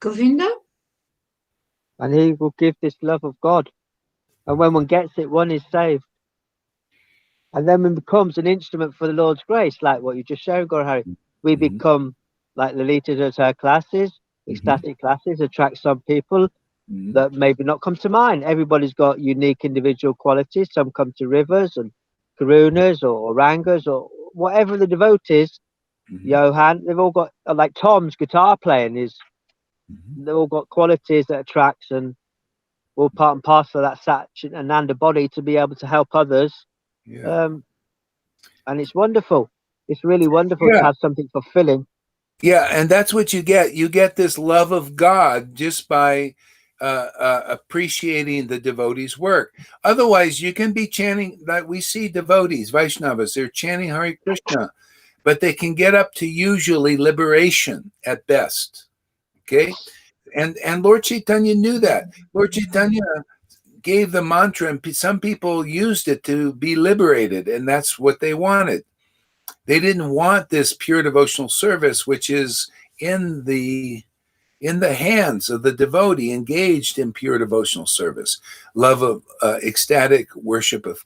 Govinda? And he will give this love of God. And when one gets it, one is saved. And then one becomes an instrument for the Lord's grace, like what you just showed, Gaurahari. We become, like Lalita does her classes, ecstatic classes, attract some people that maybe not come to mind. Everybody's got unique individual qualities. Some come to rivers and karunas or rangas or whatever the devotees, Johan, they've all got, like Tom's guitar playing is, they've all got qualities that attracts, and all part and parcel of that Sat and Nanda body to be able to help others. Yeah. And it's wonderful. It's really wonderful to have something fulfilling. Yeah, and that's what you get. You get this love of God just by appreciating the devotee's work. Otherwise, you can be chanting, like we see devotees, Vaishnavas, they're chanting Hare Krishna, but they can get up to usually liberation at best. Okay? And Lord Chaitanya knew that. Lord Chaitanya gave the mantra, and some people used it to be liberated, and that's what they wanted. They didn't want this pure devotional service, which is in the hands of the devotee engaged in pure devotional service, love of ecstatic worship of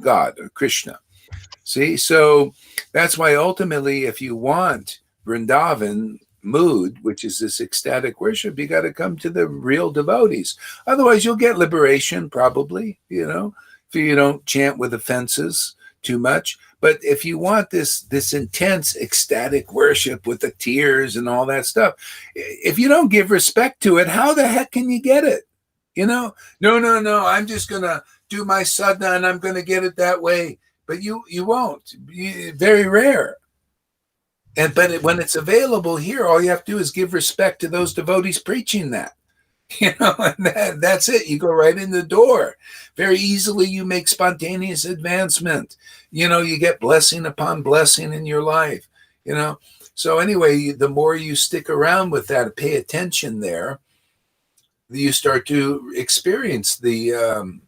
God or Krishna. See, so that's why ultimately, if you want Vrindavan mood, which is this ecstatic worship, you got to come to the real devotees. Otherwise, you'll get liberation, probably, if you don't chant with offenses too much. But if you want this intense ecstatic worship with the tears and all that stuff, if you don't give respect to it, how the heck can you get it? No, I'm just going to do my sadhana and I'm going to get it that way. But you won't. Very rare. But when it's available here, all you have to do is give respect to those devotees preaching that. And that's it. You go right in the door. Very easily, you make spontaneous advancement. You get blessing upon blessing in your life. So anyway, the more you stick around with that, pay attention there, you start to experience the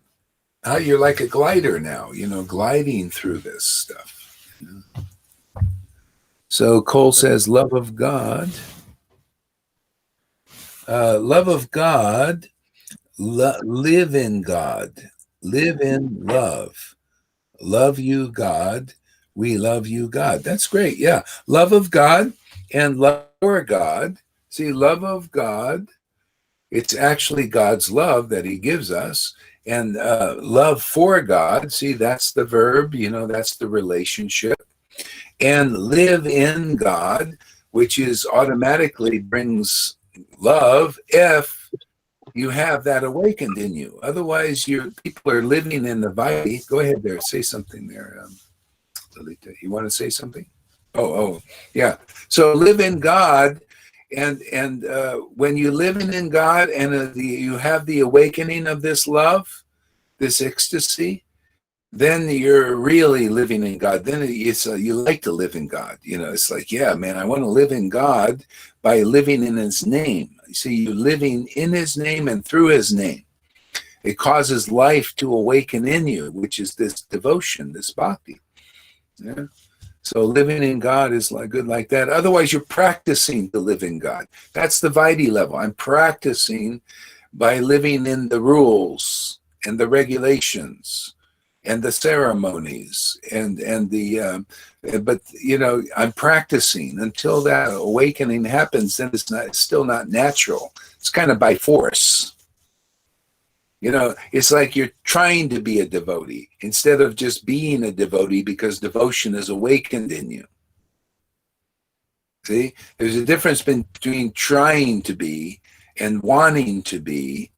how you're like a glider now. Gliding through this stuff. So Cole says, love of God. Love of God, live in God, live in love. Love you, God. We love you, God. That's great. Yeah. Love of God and love for God. See, love of God, it's actually God's love that he gives us. And love for God, see, that's the verb, that's the relationship. And live in God, which is automatically brings love if you have that awakened in you. Otherwise, people are living in the body. Go ahead there. Say something there, Lalita. You want to say something? Oh, yeah. So live in God, and when you live in God and you have the awakening of this love, this ecstasy, then you're really living in God. Then it's you like to live in God. It's like, yeah, man, I want to live in God by living in his name. You see, you're living in his name and through his name. It causes life to awaken in you, which is this devotion, this bhakti. Yeah. So living in God is good like that. Otherwise, you're practicing to live in God. That's the Vaidhi level. I'm practicing by living in the rules and the regulations and the ceremonies and the but I'm practicing until that awakening happens. Then it's still not natural. It's kind of by force. You know, it's like you're trying to be a devotee instead of just being a devotee because devotion is awakened in you. See, there's a difference between trying to be and wanting to be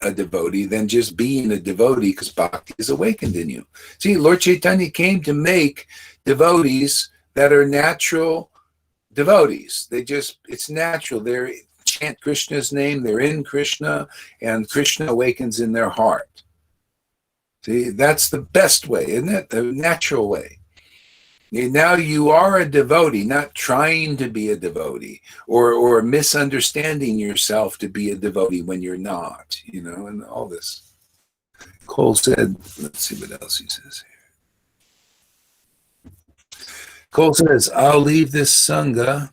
a devotee than just being a devotee because bhakti is awakened in you. See, Lord Chaitanya came to make devotees that are natural devotees. It's natural. They chant Krishna's name, they're in Krishna, and Krishna awakens in their heart. See, that's the best way, isn't it? The natural way. Now you are a devotee, not trying to be a devotee or misunderstanding yourself to be a devotee when you're not, you know, and all this. Cole said, let's see what else he says here. Cole says, I'll leave this Sangha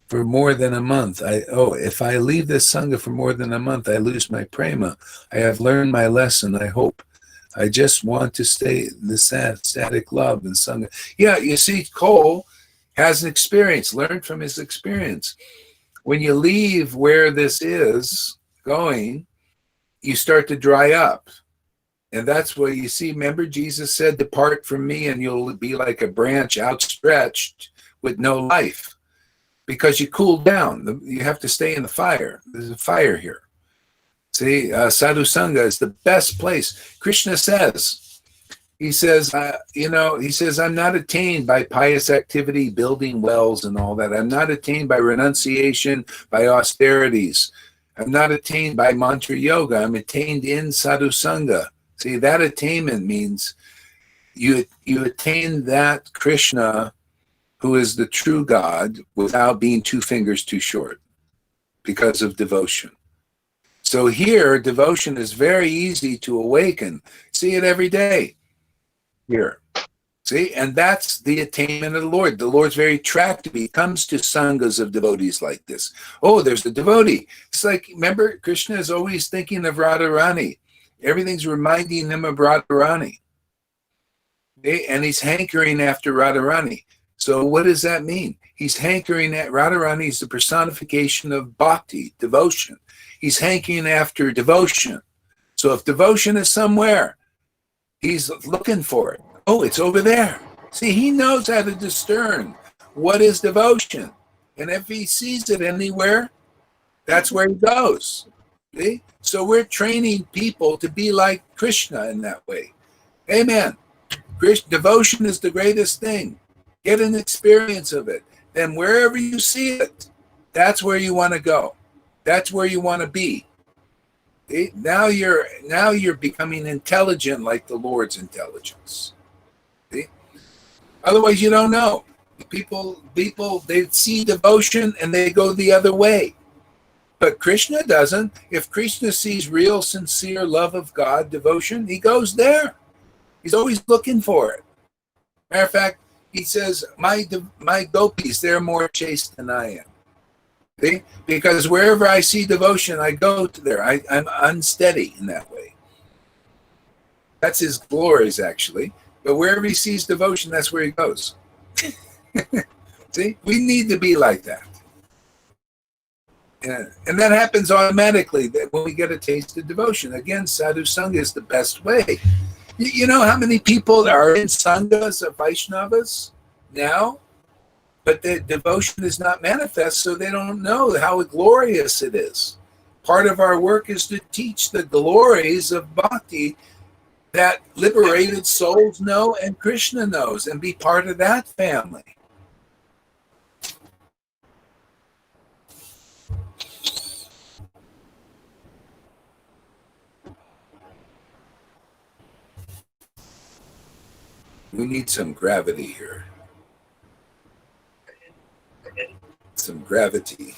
for more than a month. If I leave this Sangha for more than a month, I lose my prema. I have learned my lesson, I hope. I just want to stay in the static love and Sangha. Yeah, you see, Cole has an experience, learned from his experience. When you leave where this is going, you start to dry up. And that's what you see. Remember, Jesus said, depart from me and you'll be like a branch outstretched with no life. Because you cool down. You have to stay in the fire. There's a fire here. See, Sadhu Sangha is the best place. Krishna says, he says, I'm not attained by pious activity, building wells and all that. I'm not attained by renunciation, by austerities. I'm not attained by mantra yoga. I'm attained in Sadhu Sangha. See, that attainment means you attain that Krishna who is the true God without being two fingers too short because of devotion. So here, devotion is very easy to awaken. See it every day here. See, and that's the attainment of the Lord. The Lord's very attractive. He comes to sanghas of devotees like this. Oh, there's the devotee. It's like, remember, Krishna is always thinking of Radharani. Everything's reminding him of Radharani. Okay? And he's hankering after Radharani. So what does that mean? He's hankering at Radharani is the personification of bhakti, devotion. He's hankering after devotion. So if devotion is somewhere, he's looking for it. Oh, it's over there. See, he knows how to discern what is devotion. And if he sees it anywhere, that's where he goes. See? So we're training people to be like Krishna in that way. Amen. Devotion is the greatest thing. Get an experience of it. Then wherever you see it, that's where you want to go. That's where you want to be. See? Now you're becoming intelligent like the Lord's intelligence. See? Otherwise, you don't know. People, they see devotion and they go the other way. But Krishna doesn't. If Krishna sees real, sincere love of God, devotion, he goes there. He's always looking for it. Matter of fact, he says, my gopis, they're more chaste than I am. See? Because wherever I see devotion, I go to there. I'm unsteady in that way. That's his glories, actually. But wherever he sees devotion, that's where he goes. See? We need to be like that. And that happens automatically that when we get a taste of devotion. Again, sadhu sangha is the best way. You know how many people are in sanghas of Vaishnavas now? But the devotion is not manifest, so they don't know how glorious it is. Part of our work is to teach the glories of bhakti that liberated souls know and Krishna knows, and be part of that family. We need some gravity here. Some gravity.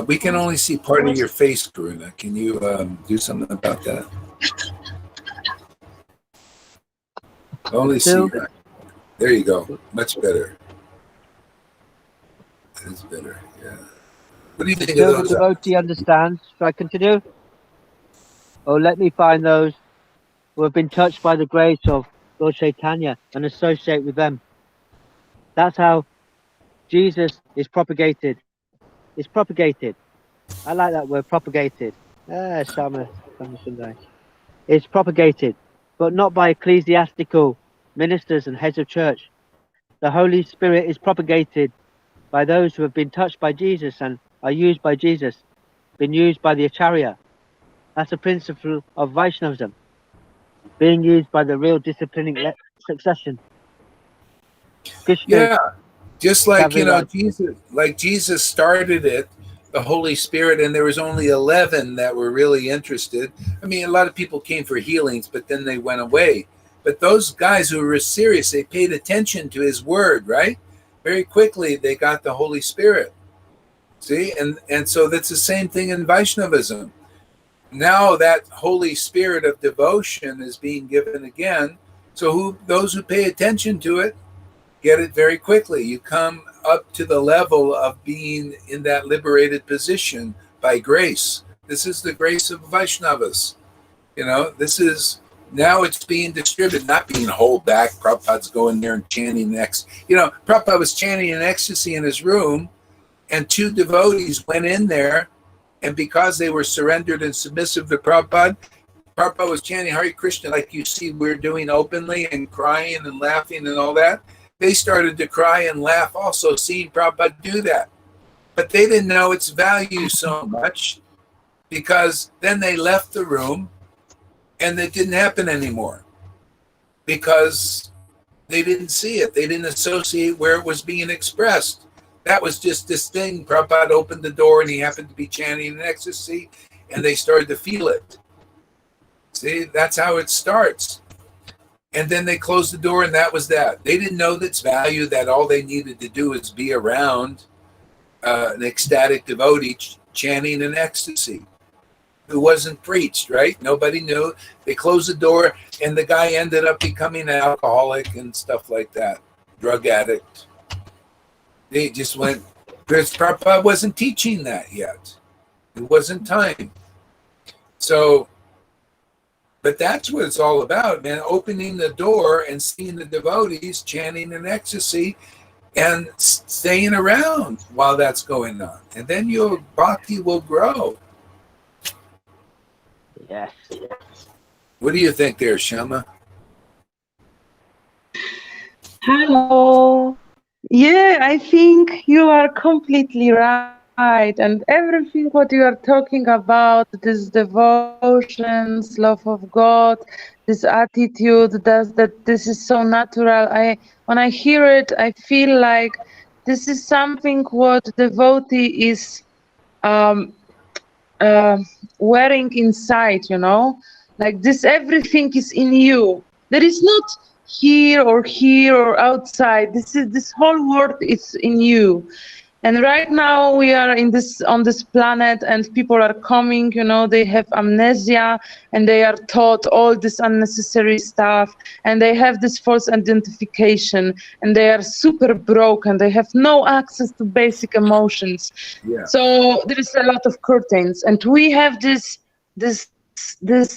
We can only see part of your face, Karuna. Can you do something about that? Only see your. There you go. Much better. That's better. Yeah. What do you think Still of those? the devotee understands. Shall I continue? Oh, let me find those who have been touched by the grace of Lord Chaitanya and associate with them. That's how Jesus is propagated. It's propagated. I like that word, propagated. Shama Sundai. Is propagated, but not by ecclesiastical ministers and heads of church. The Holy Spirit is propagated by those who have been touched by Jesus and are used by Jesus, been used by the Acharya. That's the principle of Vaishnavism, being used by the real disciplining succession. Krishna Yeah, just like Kaviraj. Jesus started it, the Holy Spirit, and there was only 11 that were really interested. I mean, a lot of people came for healings, but then they went away. But those guys who were serious, they paid attention to his word, right? Very quickly they got the Holy Spirit. See, and so that's the same thing in Vaishnavism. Now that Holy Spirit of devotion is being given again. So those who pay attention to it get it very quickly. You come up to the level of being in that liberated position by grace. This is the grace of Vaishnavas. This is now it's being distributed, not being held back. Prabhupada's going there and chanting next. Prabhupada was chanting in ecstasy in his room, and two devotees went in there, and because they were surrendered and submissive to Prabhupada, Prabhupada was chanting Hare Krishna like you see we're doing openly and crying and laughing and all that. They started to cry and laugh also, seeing Prabhupada do that. But they didn't know its value so much, because then they left the room and it didn't happen anymore because they didn't see it. They didn't associate where it was being expressed. That was just this thing. Prabhupada opened the door and he happened to be chanting in ecstasy, and they started to feel it. See, that's how it starts. And then they closed the door, and that was that. They didn't know its value, that all they needed to do is be around an ecstatic devotee chanting in ecstasy who wasn't preached, right? Nobody knew. They closed the door, and the guy ended up becoming an alcoholic and stuff like that, drug addict. They just went, because Prabhupada wasn't teaching that yet. It wasn't time. So, but that's what it's all about, man. Opening the door and seeing the devotees chanting in ecstasy and staying around while that's going on. And then your bhakti will grow. Yes. What do you think there, Shama? Hello. Yeah, I think you are completely right. And everything what you are talking about, this devotions, love of God, this attitude, that this is so natural. When I hear it, I feel like this is something what devotee is wearing inside, like this, everything is in you. There is not here or outside. This whole world is in you. And right now we are on this planet, and people are coming, they have amnesia, and they are taught all this unnecessary stuff, and they have this false identification, and they are super broken. They have no access to basic emotions. Yeah. So there is a lot of curtains, and we have this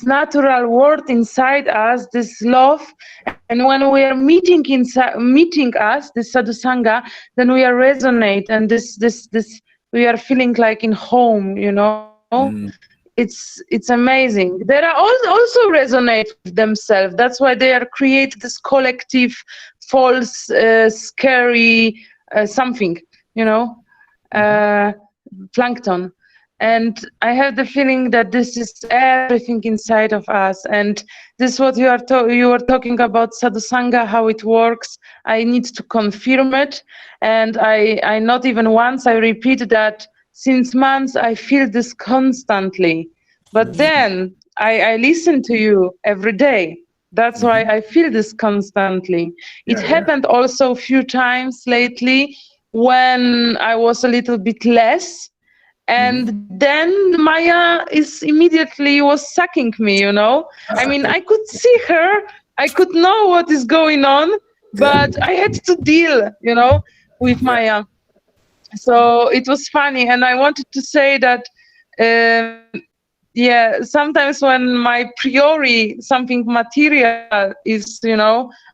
natural world inside us, this love. And when we are meeting us, this sadhusanga, then we are resonate, and this we are feeling like in home, It's amazing. There are also resonate with themselves. That's why they are create this collective false scary something, plankton. And I have the feeling that this is everything inside of us. And this is what you were talking about sadhusanga, how it works. I need to confirm it. And I not even once, I repeat that since months, I feel this constantly. But then I listen to you every day. That's why I feel this constantly. It happened also a few times lately when I was a little bit less. And then Maya immediately was sucking me, I mean, I could see her, I could know what is going on, but I had to deal, with Maya. So it was funny. And I wanted to say that, sometimes when my priori something material is,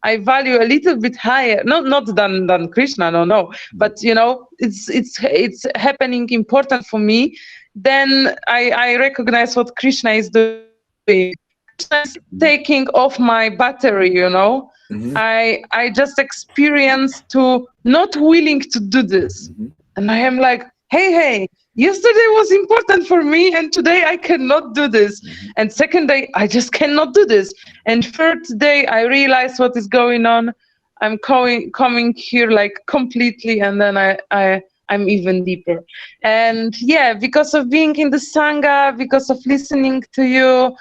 I value a little bit higher, not than Krishna, no, but it's happening important for me. then I recognize what Krishna is doing. Krishna is taking off my battery, you know. Mm-hmm. I just experienced to not willing to do this. Mm-hmm. And I am like, hey, yesterday was important for me and today I cannot do this. Mm-hmm. And second day, I just cannot do this. And third day, I realize what is going on. I'm coming here like completely, and then I'm even deeper. And yeah, because of being in the Sangha, because of listening to you,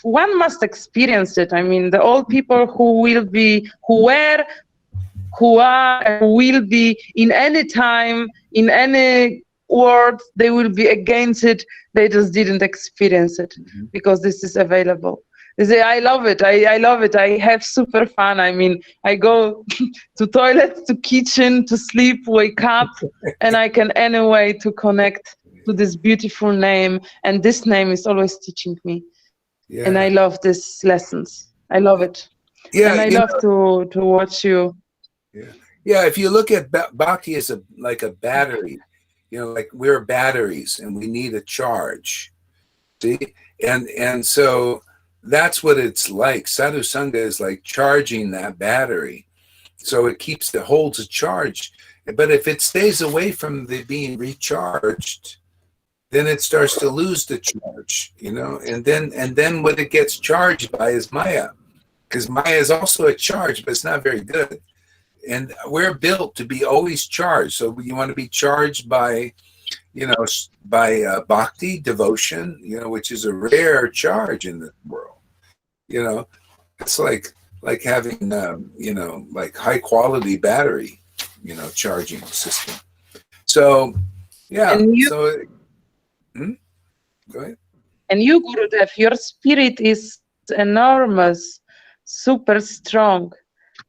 one must experience it. I mean, the old people who were, who are, and who will be in any time, in any world, they will be against it. They just didn't experience it because this is available. They say, I love it. I love it. I have super fun. I mean, I go to toilet, to kitchen, to sleep, wake up, and I can anyway to connect to this beautiful name. And this name is always teaching me. Yeah. And I love these lessons. I love it. Yeah, And I love to watch you. Yeah, if you look at bhakti as like a battery, you know, like we're batteries and we need a charge. See? And so that's what it's like. Sadhu Sangha is like charging that battery. So it holds a charge. But if it stays away from being recharged, then it starts to lose the charge, you know, and then what it gets charged by is Maya, because Maya is also a charge, but it's not very good. And we're built to be always charged. So you want to be charged by, you know, by bhakti, devotion, you know, which is a rare charge in the world. You know, it's like having, you know, like high quality battery, you know, charging system. So, yeah. Go ahead. And you, Gurudev, your spirit is enormous, super strong.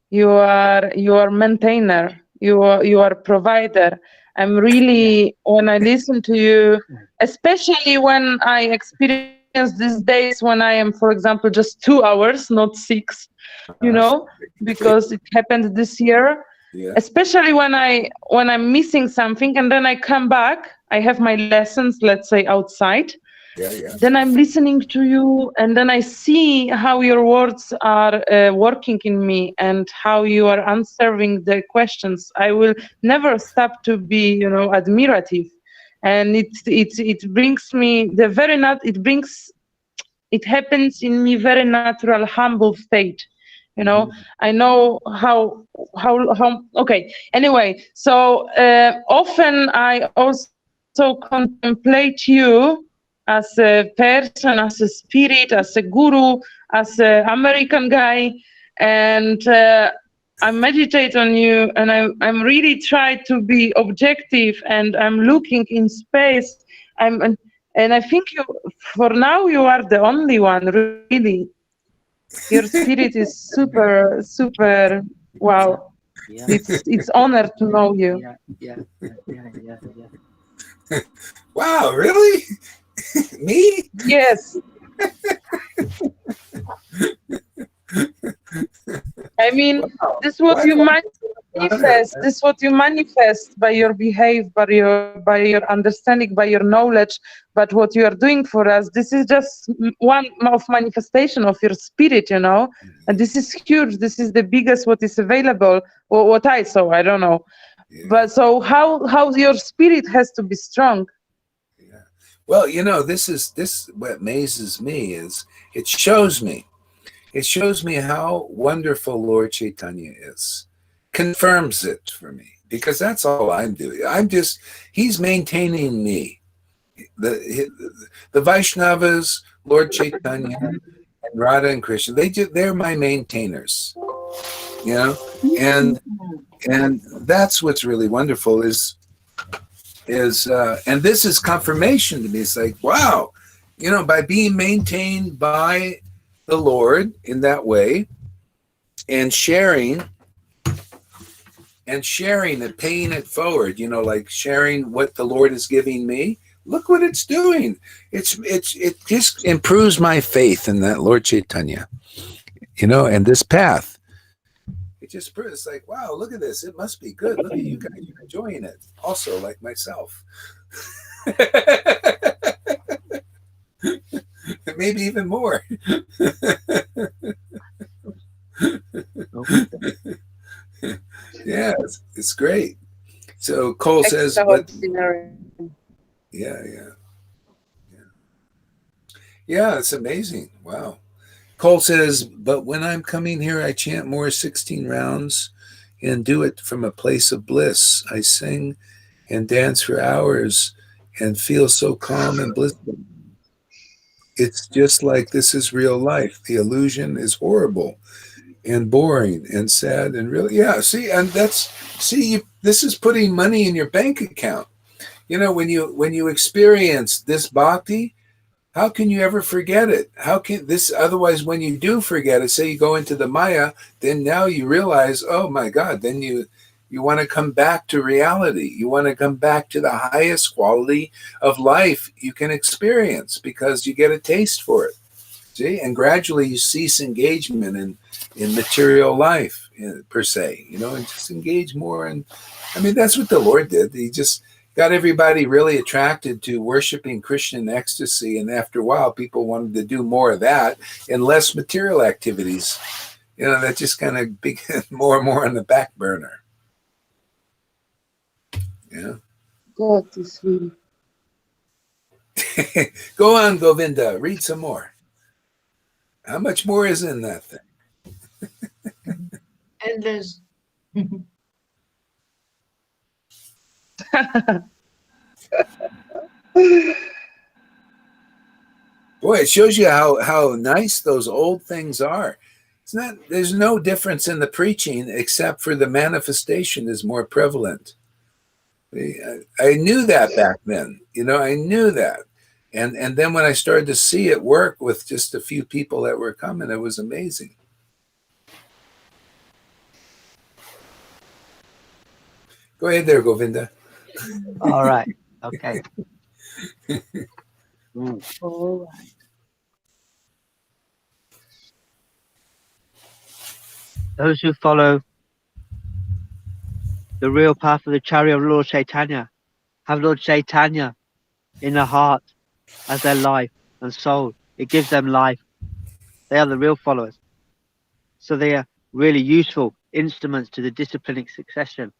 You are maintainer. You are provider. I'm really, when I listen to you, especially when I experience these days when I am, for example, just 2 hours, not 6, you know, because it happened this year. Yeah. Especially when I'm missing something and then I come back, I have my lessons, let's say outside. Yeah. Then I'm listening to you, and then I see how your words are working in me and how you are answering the questions. I will never stop to be, you know, admirative, and it brings me it happens in me very natural, humble state. You know, I know how. Okay. Anyway, so often I also contemplate you as a person, as a spirit, as a guru, as an American guy, and I meditate on you, and I'm really try to be objective, and I'm looking in space. And I think for now you are the only one, really. Your spirit is super, super. Wow, Yeah. it's honor to know you. Yeah. Wow, really? Me? Yes. I mean, this is what you manifest. This is what you manifest by your behavior, by your understanding, by your knowledge. But what you are doing for us, this is just one of manifestation of your spirit, you know. And this is huge. This is the biggest what is available. Or what I saw, I don't know. Yeah. But so how your spirit has to be strong. Yeah. Well, you know, this what amazes me is it shows me how wonderful Lord Chaitanya is. Confirms it for me, because that's all I'm doing. He's maintaining me. The Vaishnavas, Lord Chaitanya, and Radha and Krishna, they're my maintainers. You know, and that's what's really wonderful is and this is confirmation to me. It's like, wow, you know, by being maintained by the Lord in that way, and sharing and paying it forward, you know, like sharing what the Lord is giving me. Look what it's doing. It just improves my faith in that Lord Chaitanya, you know, and this path. It just proves, it's like, wow, look at this. It must be good. Look at you guys. You're enjoying it also, like myself. Maybe even more. Oh, Yeah, it's great. So Cole says, but Extraordinary. yeah, yeah, yeah, it's amazing. Wow. Cole says, but when I'm coming here, I chant more 16 rounds and do it from a place of bliss. I sing and dance for hours and feel so calm and blissful. It's just like this is real life. The illusion is horrible and boring and sad and really, yeah. See, and that's this is putting money in your bank account. You know, when you experience this bhakti, how can you ever forget it? How can this otherwise when you do forget it, say you go into the Maya, then now you realize, oh my God, then you want to come back to reality. You want to come back to the highest quality of life you can experience because you get a taste for it. See, and gradually you cease engagement in material life per se, and just engage more. And I mean, that's what the Lord did. He just got everybody really attracted to worshiping Christian ecstasy. And after a while, people wanted to do more of that and less material activities. That just kind of became more and more on the back burner. Yeah. God is real. Go on, Govinda. Read some more. How much more is in that thing? Endless. Boy, it shows you how nice those old things are. It's not. There's no difference in the preaching except for the manifestation is more prevalent. I knew that back then. I knew that. And then when I started to see it work with just a few people that were coming, it was amazing. Go ahead there, Govinda. all right. Okay. All right. Those who follow the real path of the chariot of Lord Chaitanya have Lord Chaitanya in their heart as their life and soul. It gives them life. They are the real followers. So they are really useful instruments to the disciplining succession.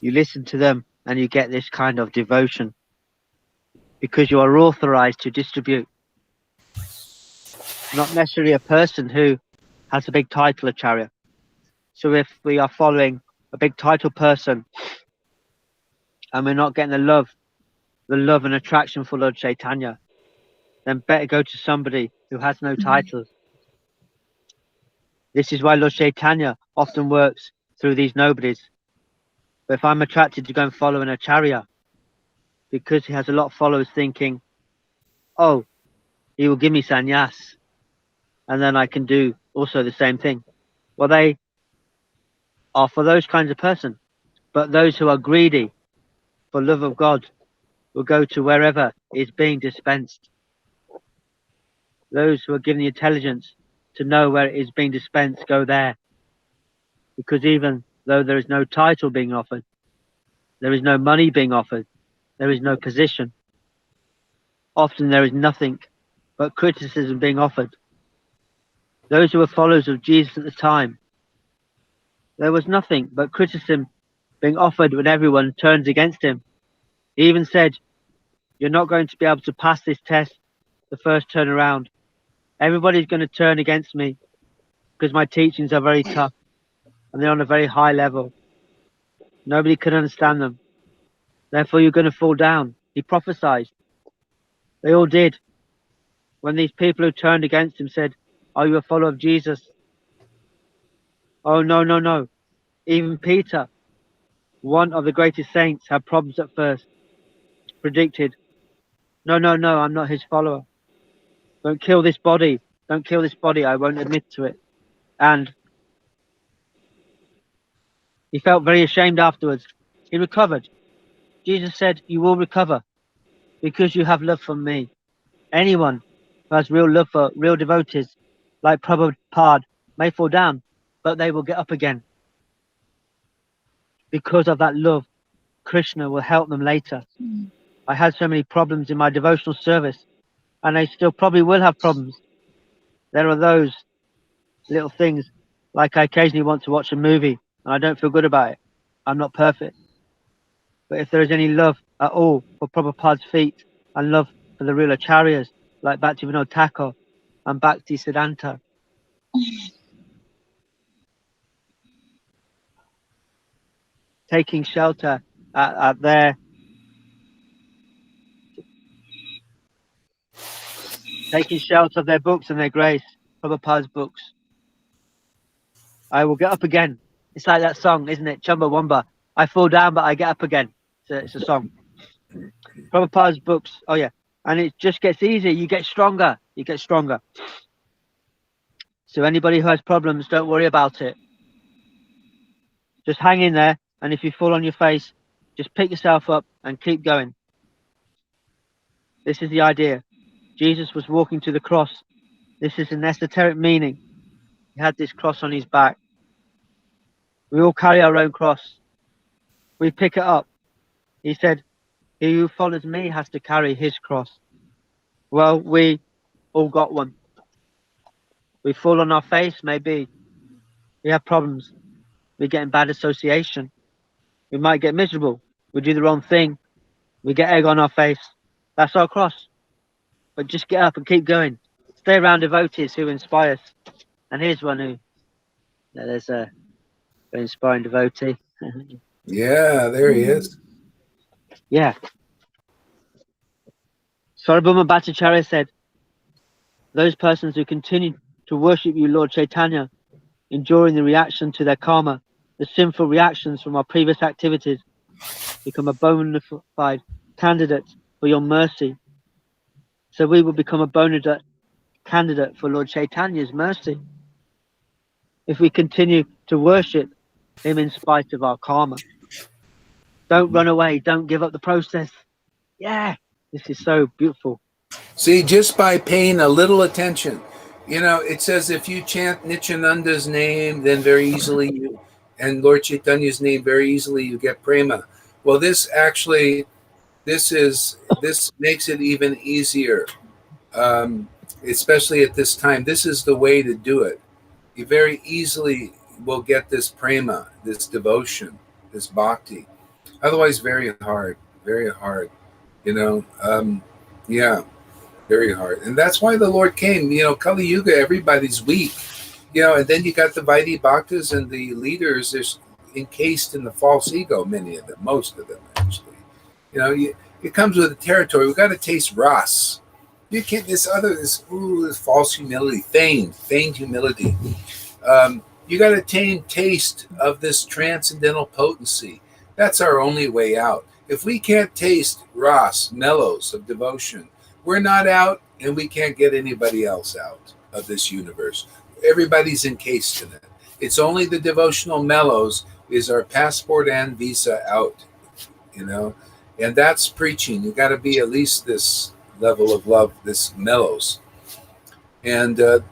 You listen to them and you get this kind of devotion because you are authorized to distribute. Not necessarily a person who has a big title acharya. So if we are following a big title person and we're not getting the love and attraction for Lord Chaitanya, then better go to somebody who has no titles. This is why Lord Chaitanya often works through these nobodies. But if I'm attracted to go and follow an acharya because he has a lot of followers thinking, oh, he will give me sannyas, and then I can do also the same thing. Well, they are for those kinds of person. But those who are greedy for love of God will go to wherever is being dispensed. Those who are given the intelligence to know where it is being dispensed go there. Because even though there is no title being offered, there is no money being offered, there is no position. Often there is nothing but criticism being offered. Those who were followers of Jesus at the time, there was nothing but criticism being offered when everyone turns against him. He even said, you're not going to be able to pass this test the first turn around. Everybody's going to turn against me because my teachings are very tough and they're on a very high level. Nobody can understand them. Therefore, you're going to fall down. He prophesied. They all did. When these people who turned against him said, are you a follower of Jesus? Oh, no, no, no. Even Peter, one of the greatest saints, had problems at first. Predicted, no, no, no, I'm not his follower. Don't kill this body. Don't kill this body. I won't admit to it. And he felt very ashamed afterwards. He recovered. Jesus said, you will recover because you have love for me. Anyone who has real love for real devotees, like Prabhupada, may fall down, but they will get up again because of that love Krishna will help them later. I had so many problems in my devotional service, and I still probably will have problems. There are those little things, like I occasionally want to watch a movie and I don't feel good about it. I'm not perfect. But if there is any love at all for Prabhupada's feet and love for the real acharyas like Bhaktivinoda Thakur and Bhakti Siddhanta, taking shelter at their taking shelter of their books and their grace, Prabhupada's books, I will get up again. It's like that song, isn't it? Chumbawamba. I fall down, but I get up again. It's a song. Prabhupada's books. Oh, yeah. And it just gets easier. You get stronger. You get stronger. So anybody who has problems, don't worry about it. Just hang in there. And if you fall on your face, just pick yourself up and keep going. This is the idea. Jesus was walking to the cross. This is an esoteric meaning. He had this cross on his back. We all carry our own cross. We pick it up. He said, he who follows me has to carry his cross. Well, we all got one. We fall on our face, maybe. We have problems. We get in bad association. We might get miserable. We do the wrong thing. We get egg on our face. That's our cross. But just get up and keep going. Stay around devotees who inspire us. And here's one who, there's a very inspiring devotee. Yeah, there he is. Yeah. Sarvabhauma Bhattacharya said, those persons who continue to worship you, Lord Chaitanya, enduring the reaction to their karma, the sinful reactions from our previous activities, become a bona fide candidate for your mercy. So we will become a bona fide candidate for Lord Chaitanya's mercy if we continue to worship him in spite of our karma. Don't run away. Don't give up the process. Yeah, this is so beautiful. See, just by paying a little attention, it says if you chant Nityananda's name, then very easily and Lord Chaitanya's name, very easily you get prema. Well, this makes it even easier, especially at this time. This is the way to do it. You very easily will get this prema, this devotion, this bhakti. Otherwise, very hard, yeah, very hard. And that's why the Lord came. Kali Yuga, everybody's weak. And then you got the Vaidhi Bhaktas and the leaders. They're encased in the false ego, many of them, most of them, actually. It comes with the territory. We've got to taste ras. You can't, this false humility, feigned humility. You got to taste of this transcendental potency. That's our only way out. If we can't taste ras, mellows of devotion, we're not out, and we can't get anybody else out of this universe. Everybody's encased in it. It's only the devotional mellows is our passport and visa out, and that's preaching. You got to be at least this level of love, this mellows. And that's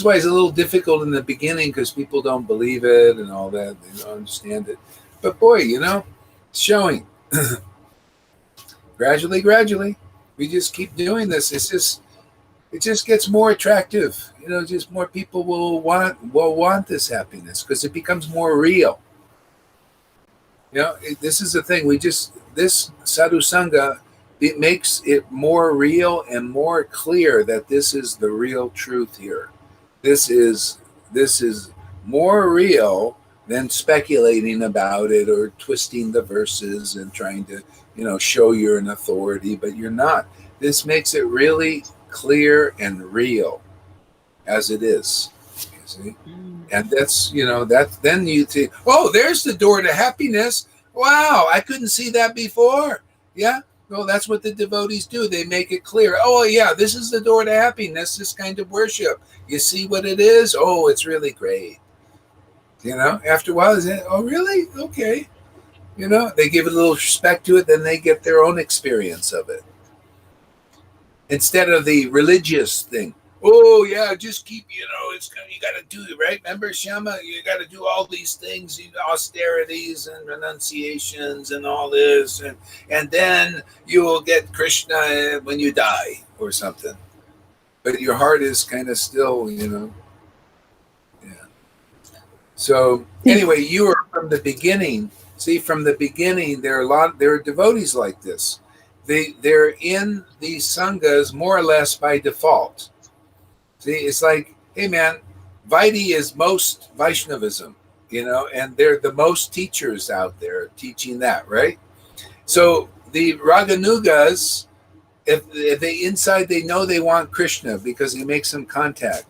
why it's a little difficult in the beginning, because people don't believe it and all that. They don't understand it. But boy, it's showing. Gradually, we just keep doing this. It just gets more attractive. Just more people will want this happiness because it becomes more real. This is the thing. This sadhu sangha, it makes it more real and more clear that this is the real truth here. This is more real than speculating about it or twisting the verses and trying to, show you're an authority, but you're not. This makes it really clear and real as it is. You see? And that's, then you think, oh, there's the door to happiness. Wow, I couldn't see that before. Yeah. Well, that's what the devotees do. They make it clear. Oh, yeah, this is the door to happiness, this kind of worship. You see what it is? Oh, it's really great. After a while, they say, oh, really? Okay. They give it a little respect to it, then they get their own experience of it. Instead of the religious thing. oh yeah, just keep, you got to do it, right? Remember, Shama, you got to do all these things, austerities and renunciations and all this, and then you will get Krishna when you die or something. But your heart is kind of still, Yeah. So anyway, you are from the beginning. See, from the beginning, there are devotees like this. They're in these sanghas more or less by default. See, it's like, hey man, Vaidhi is most Vaishnavism, and they're the most teachers out there teaching that, right? So the Raganugas, if they inside they know they want Krishna because he makes them contact.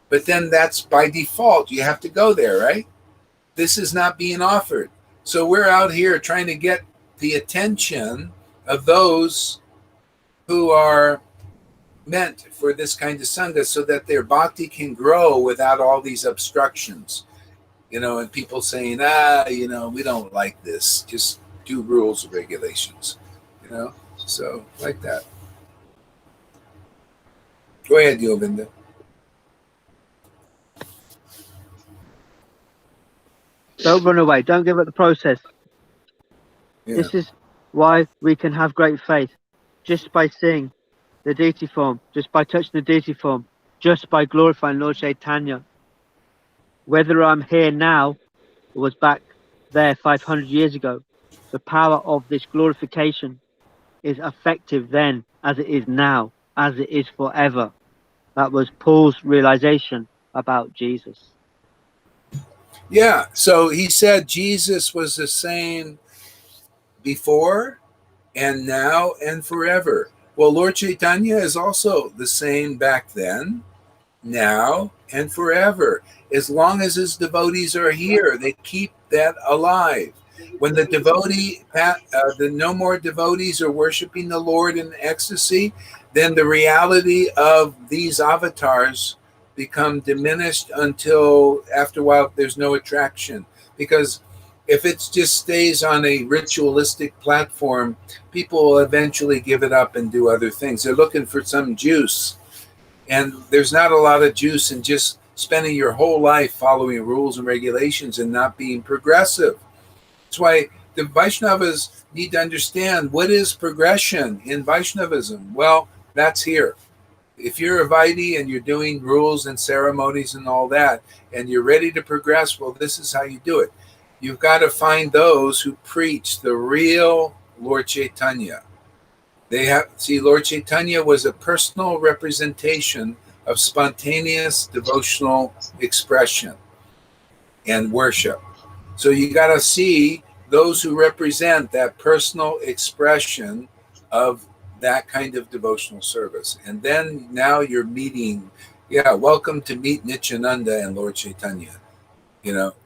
But then that's by default. You have to go there, right? This is not being offered. So we're out here trying to get the attention of those who are meant for this kind of sangha so that their bhakti can grow without all these obstructions. And people saying, we don't like this. Just do rules and regulations. So like that. Go ahead, Yovinda. Don't run away. Don't give up the process. Yeah. This is why we can have great faith. Just by seeing the deity form, just by touching the deity form, just by glorifying Lord Chaitanya. Whether I'm here now or was back there 500 years ago, the power of this glorification is effective then as it is now, as it is forever. That was Paul's realization about Jesus. Yeah, so he said Jesus was the same before and now and forever. Well, Lord Chaitanya is also the same back then, now, and forever. As long as his devotees are here, they keep that alive. When the no more devotees are worshiping the Lord in ecstasy, then the reality of these avatars become diminished until after a while there's no attraction. Because if it just stays on a ritualistic platform, people will eventually give it up and do other things. They're looking for some juice. And there's not a lot of juice in just spending your whole life following rules and regulations and not being progressive. That's why the Vaishnavas need to understand what is progression in Vaishnavism. Well, that's here. If you're a Vaidhi and you're doing rules and ceremonies and all that, and you're ready to progress, well, this is how you do it. You've got to find those who preach the real Lord Chaitanya. Lord Chaitanya was a personal representation of spontaneous devotional expression and worship. So you got to see those who represent that personal expression of that kind of devotional service. And then now you're meeting, welcome to meet Nityananda and Lord Chaitanya.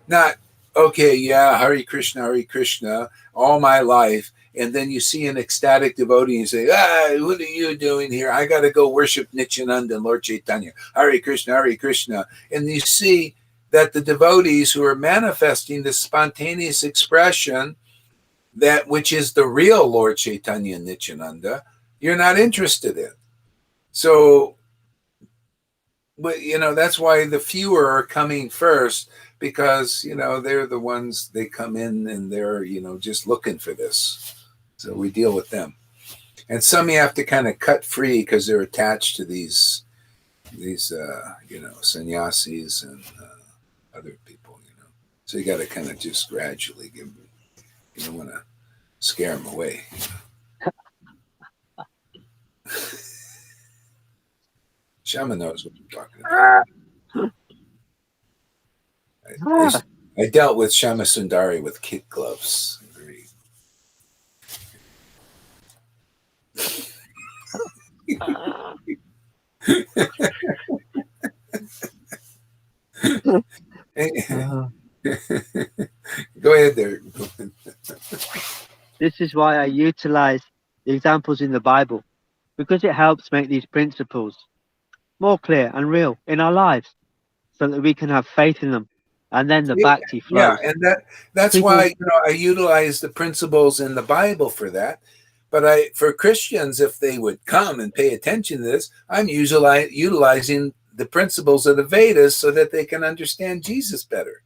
Not, okay, Hare Krishna, all my life. And then you see an ecstatic devotee and say, what are you doing here? I got to go worship Nityananda and Lord Chaitanya. Hare Krishna. And you see that the devotees who are manifesting this spontaneous expression, that which is the real Lord Chaitanya and Nityananda, you're not interested in. So, but that's why the fewer are coming first, because they're the ones, they come in and they're just looking for this. So we deal with them. And some you have to kind of cut free because they're attached to these sannyasis and other people, So you got to kind of just gradually give them, you don't want to scare them away. Shama knows what I'm talking about. I dealt with Shama Sundari with kid gloves. Go ahead there. This is why I utilize the examples in the Bible, because it helps make these principles more clear and real in our lives so that we can have faith in them. And then the bhakti flows. Yeah, and that's why I utilize the principles in the Bible for that. But for Christians, if they would come and pay attention to this, I'm usually utilizing the principles of the Vedas so that they can understand Jesus better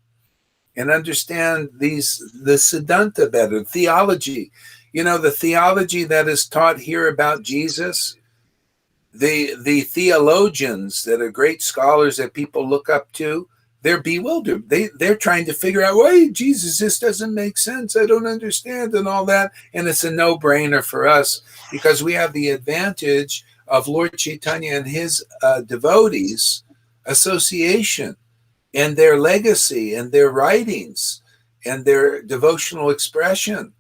and understand the Siddhanta better, theology. The theology that is taught here about Jesus, the theologians that are great scholars that people look up to, they're bewildered. They're trying to figure out why Jesus, this doesn't make sense. I don't understand and all that. And it's a no-brainer for us because we have the advantage of Lord Chaitanya and his devotees association and their legacy and their writings and their devotional expression.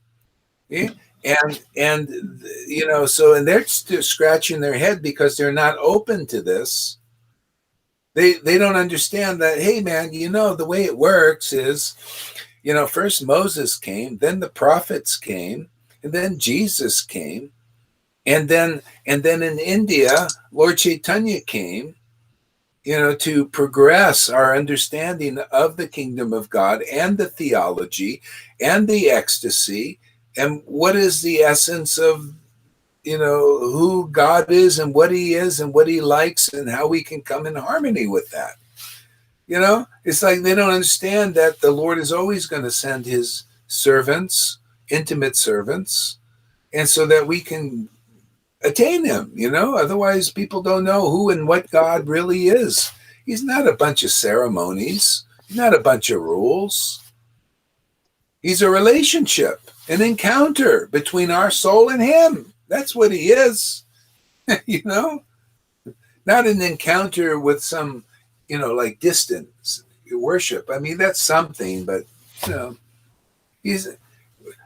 Yeah? And so they're still scratching their head because they're not open to this. They don't understand that, hey man, the way it works is, first Moses came, then the prophets came, and then Jesus came, and then in India, Lord Chaitanya came, to progress our understanding of the kingdom of God and the theology and the ecstasy and what is the essence of who God is and what he is and what he likes and how we can come in harmony with that. It's like they don't understand that the Lord is always going to send his servants, intimate servants, and so that we can attain him, otherwise people don't know who and what God really is. He's not a bunch of ceremonies. He's not a bunch of rules. He's a relationship, an encounter between our soul and him. That's what he is, not an encounter with some, like distance worship. I mean, that's something, but,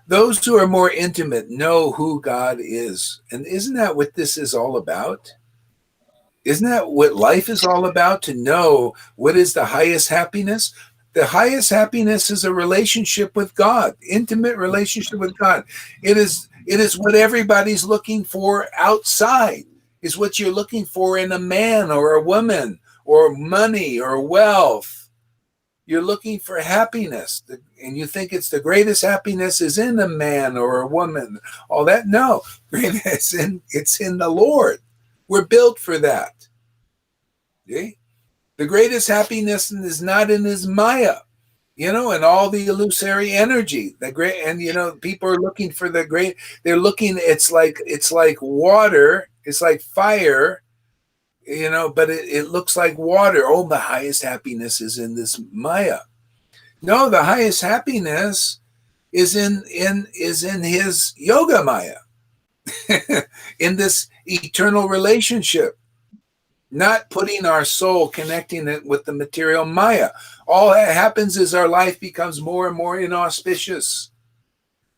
those who are more intimate know who God is. And isn't that what this is all about? Isn't that what life is all about? To know what is the highest happiness? The highest happiness is a relationship with God, intimate relationship with God. It is what everybody's looking for outside, is what you're looking for in a man or a woman or money or wealth. You're looking for happiness, and you think it's the greatest happiness is in a man or a woman. All that, no, it's in the Lord. We're built for that. Okay? The greatest happiness is not in his Maya, and all the illusory energy. People are looking for the great. They're looking. It's like water. It's like fire. But it looks like water. Oh, the highest happiness is in this Maya. No, the highest happiness is in his yoga Maya, in this eternal relationship. Not putting our soul, connecting it with the material Maya. All that happens is our life becomes more and more inauspicious.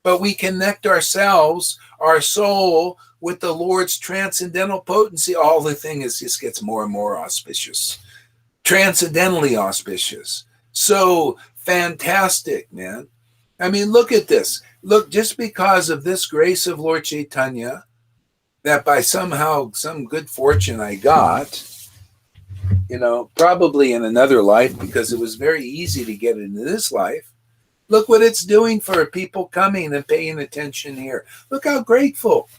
But we connect ourselves, our soul, with the Lord's transcendental potency. All the thing is just gets more and more auspicious. Transcendentally auspicious. So fantastic, man. I mean, look at this. Look, just because of this grace of Lord Chaitanya, that by somehow, some good fortune I got, probably in another life, because it was very easy to get into this life. Look what it's doing for people coming and paying attention here. Look how grateful,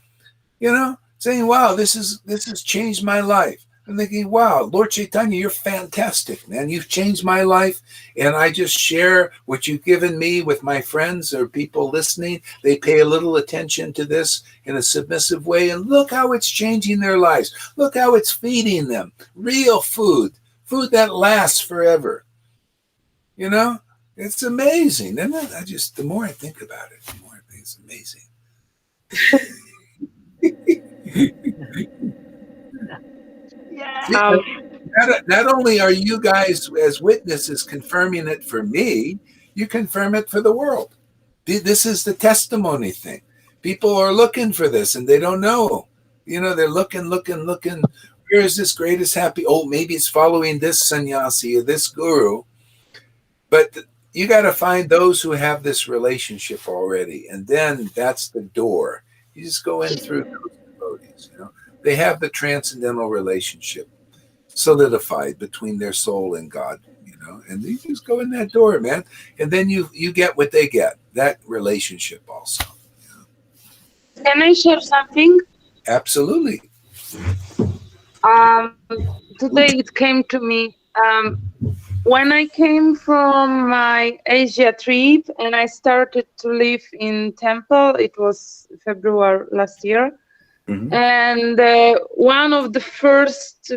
saying, wow, this has changed my life. I'm thinking, wow, Lord Chaitanya, you're fantastic, man. You've changed my life. And I just share what you've given me with my friends or people listening. They pay a little attention to this in a submissive way. And look how it's changing their lives. Look how it's feeding them. Real food that lasts forever. It's amazing. And the more I think about it, the more I think it's amazing. Yeah. Not only are you guys as witnesses confirming it for me, you confirm it for the world. This is the testimony thing. People are looking for this and they don't know. They're looking. Where is this greatest happy? Oh, maybe it's following this sannyasi or this guru. But you got to find those who have this relationship already. And then that's the door. You just go in through those devotees. They have the transcendental relationship solidified between their soul and God, and you just go in that door, man. And then you get what they get, that relationship also. Can I share something? Absolutely. Um, Today it came to me. When I came from my Asia trip and I started to live in Temple, it was February last year. Mm-hmm. And one of the first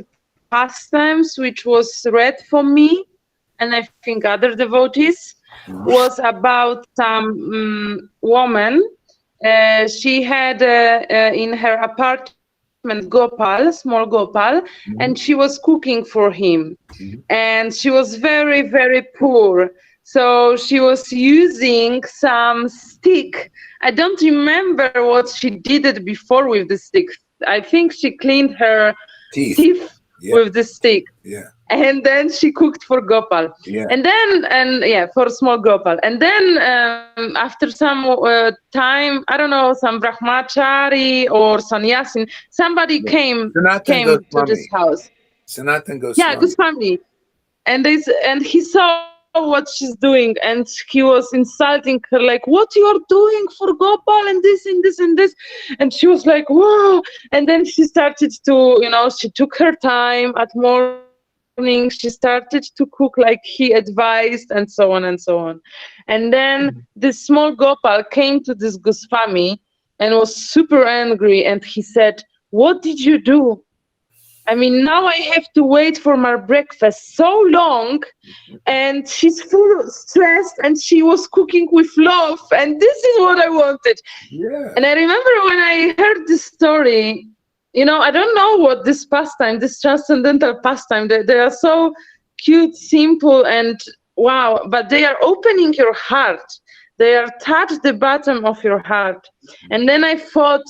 pastimes which was read for me, and I think other devotees, was about some woman. She had in her apartment Gopal, small Gopal, and she Mm-hmm. was cooking for him. Mm-hmm. And she was very, very poor. So she was using some stick. I don't remember what she did it before with the stick. I think she cleaned her Teeth. teeth Yeah. with the stick. Yeah. And then she cooked for Gopal. Yeah. And yeah, for small Gopal. And then after some time, I don't know, some brahmachari or sannyasin, somebody Yeah. came Sanatan to this Goswami. house. Sanatan Yeah, good Goswami. family. And he saw what she's doing, and he was insulting her like, what you're doing for Gopal, and this. And she was like, whoa. And then she started to, she took her time at morning, she started to cook like he advised, and so on and so on. And then this small Gopal came to this Goswami and was super angry, and he said, what did you do? I mean, now I have to wait for my breakfast so long, and she's full of stress, and she was cooking with love, and this is what I wanted. Yeah. And I remember when I heard this story, I don't know what this pastime, this transcendental pastime, they are so cute, simple, and wow, but they are opening your heart. They are touch the bottom of your heart. And then I thought,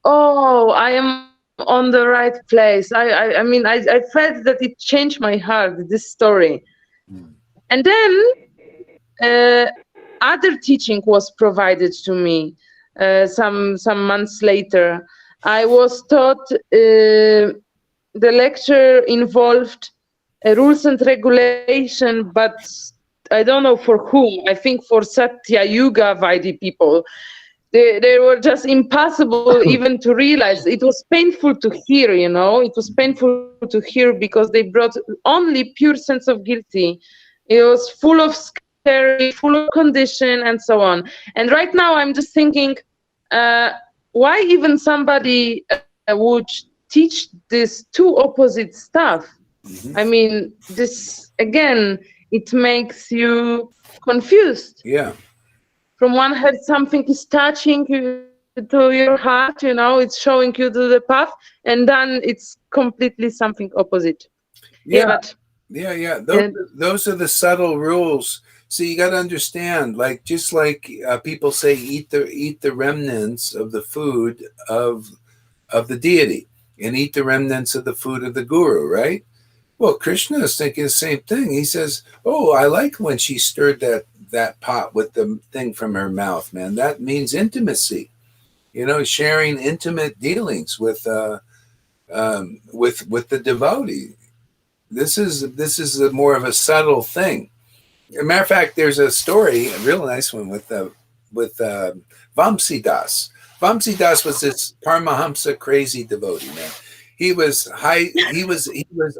oh, I am on the right place. I felt that it changed my heart, this story. Mm. And then other teaching was provided to me some months later. I was taught the lecture involved rules and regulation, but I don't know for whom. I think for Satya Yuga Vaidhi people. They were just impossible even to realize. It was painful to hear, It was painful to hear because they brought only pure sense of guilty. It was full of scary, full of condition, and so on. And right now, I'm just thinking, uh, why even somebody would teach this two opposite stuff? I Mm-hmm. mean, this again, it makes you confused. Yeah. From one hand, something is touching you to your heart, it's showing you to the path, and then it's completely something opposite. Yeah, Yeah. but Yeah. Yeah. uh, Those are the subtle rules. So you got to understand, like, just like people say, eat the remnants of the food of the deity, and eat the remnants of the food of the guru, right? Well, Krishna is thinking the same thing. He says, "Oh, I like when she stirred that pot with the thing from her mouth, man. That means intimacy. Sharing intimate dealings with the devotee. This is more of a subtle thing. As a matter of fact, there's a story, a real nice one with Vamsi Das. Vamsi Das was this Paramahamsa crazy devotee, man. He was high. He was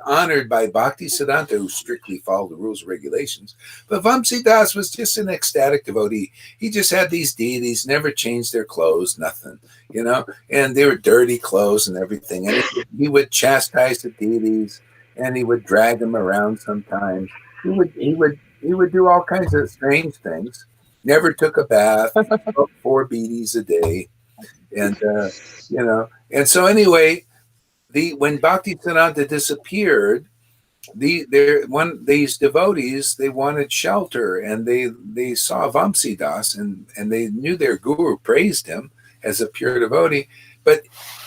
honored by Bhakti Siddhanta, who strictly followed the rules and regulations. But Vamsi Das was just an ecstatic devotee. He just had these deities, never changed their clothes, nothing, and they were dirty clothes and everything. And he would chastise the deities, and he would drag them around sometimes. He would do all kinds of strange things. Never took a bath. Smoked 4 BDs a day, and so anyway, when Bhakti Siddhanta disappeared, these devotees, they wanted shelter, and they saw Vamsidas, and they knew their guru praised him as a pure devotee, but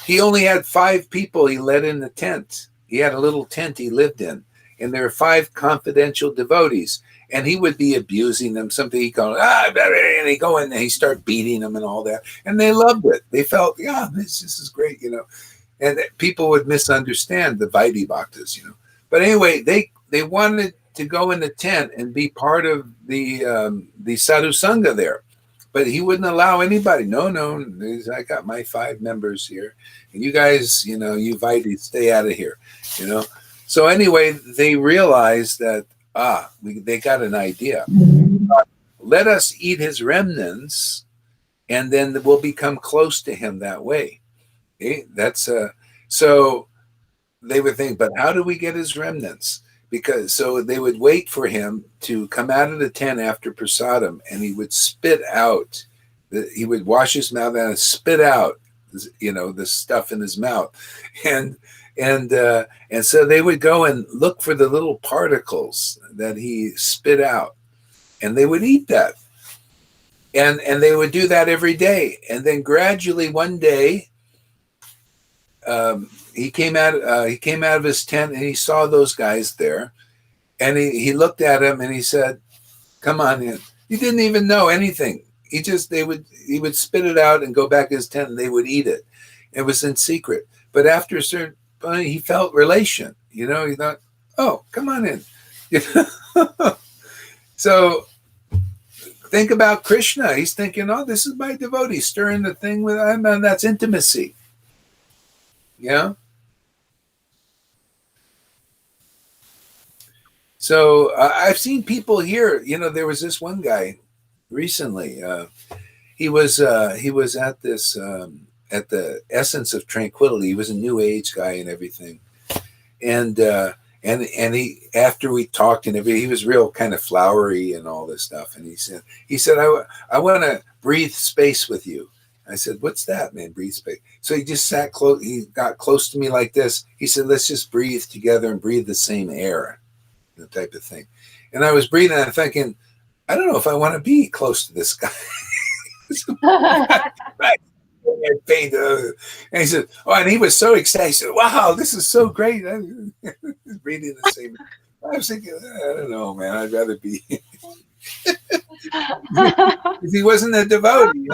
he only had 5 people he let in the tent. He had a little tent he lived in, and there were 5 confidential devotees, and he would be abusing them. Something he called and he go in and he start beating them and all that, and they loved it. They felt, yeah, this is great. And people would misunderstand the Vaidhi Bhaktas. But anyway, they wanted to go in the tent and be part of the sadhu sangha there, but he wouldn't allow anybody. No, I got my 5 members here, and you guys, you Vaitis, stay out of here, So anyway, they realized that they got an idea. Let us eat his remnants, and then we'll become close to him that way. Okay? That's so they would think, but how do we get his remnants? Because so they would wait for him to come out of the tent after prasadam, and he would spit out. He would wash his mouth out and spit out, the stuff in his mouth, and so they would go and look for the little particles that he spit out, and they would eat that, and they would do that every day, and then gradually one day. He came out of his tent and he saw those guys there, and he looked at him and he said, "Come on in." He didn't even know anything. He would spit it out and go back to his tent, and they would eat it. It was in secret. But after a certain point, he felt relation. He thought, "Oh, come on in." So think about Krishna. He's thinking, "Oh, this is my devotee stirring the thing with him, and that's intimacy." Yeah. So I've seen people here. There was this one guy recently. He was at this at the Essence of Tranquility. He was a New Age guy and everything. And he, after we talked and everything, he was real kind of flowery and all this stuff. And he said, I want to breathe space with you. I said, "What's that, man? Breathe space." So he just sat close. He got close to me like this. He said, "Let's just breathe together and breathe the same air," type of thing. And I was breathing, and I'm thinking, I don't know if I want to be close to this guy. Right. And he said, "Oh," and he was so excited. He said, "Wow, this is so great." Breathing the same. I was thinking, I don't know, man. I'd rather be. If he wasn't a devotee,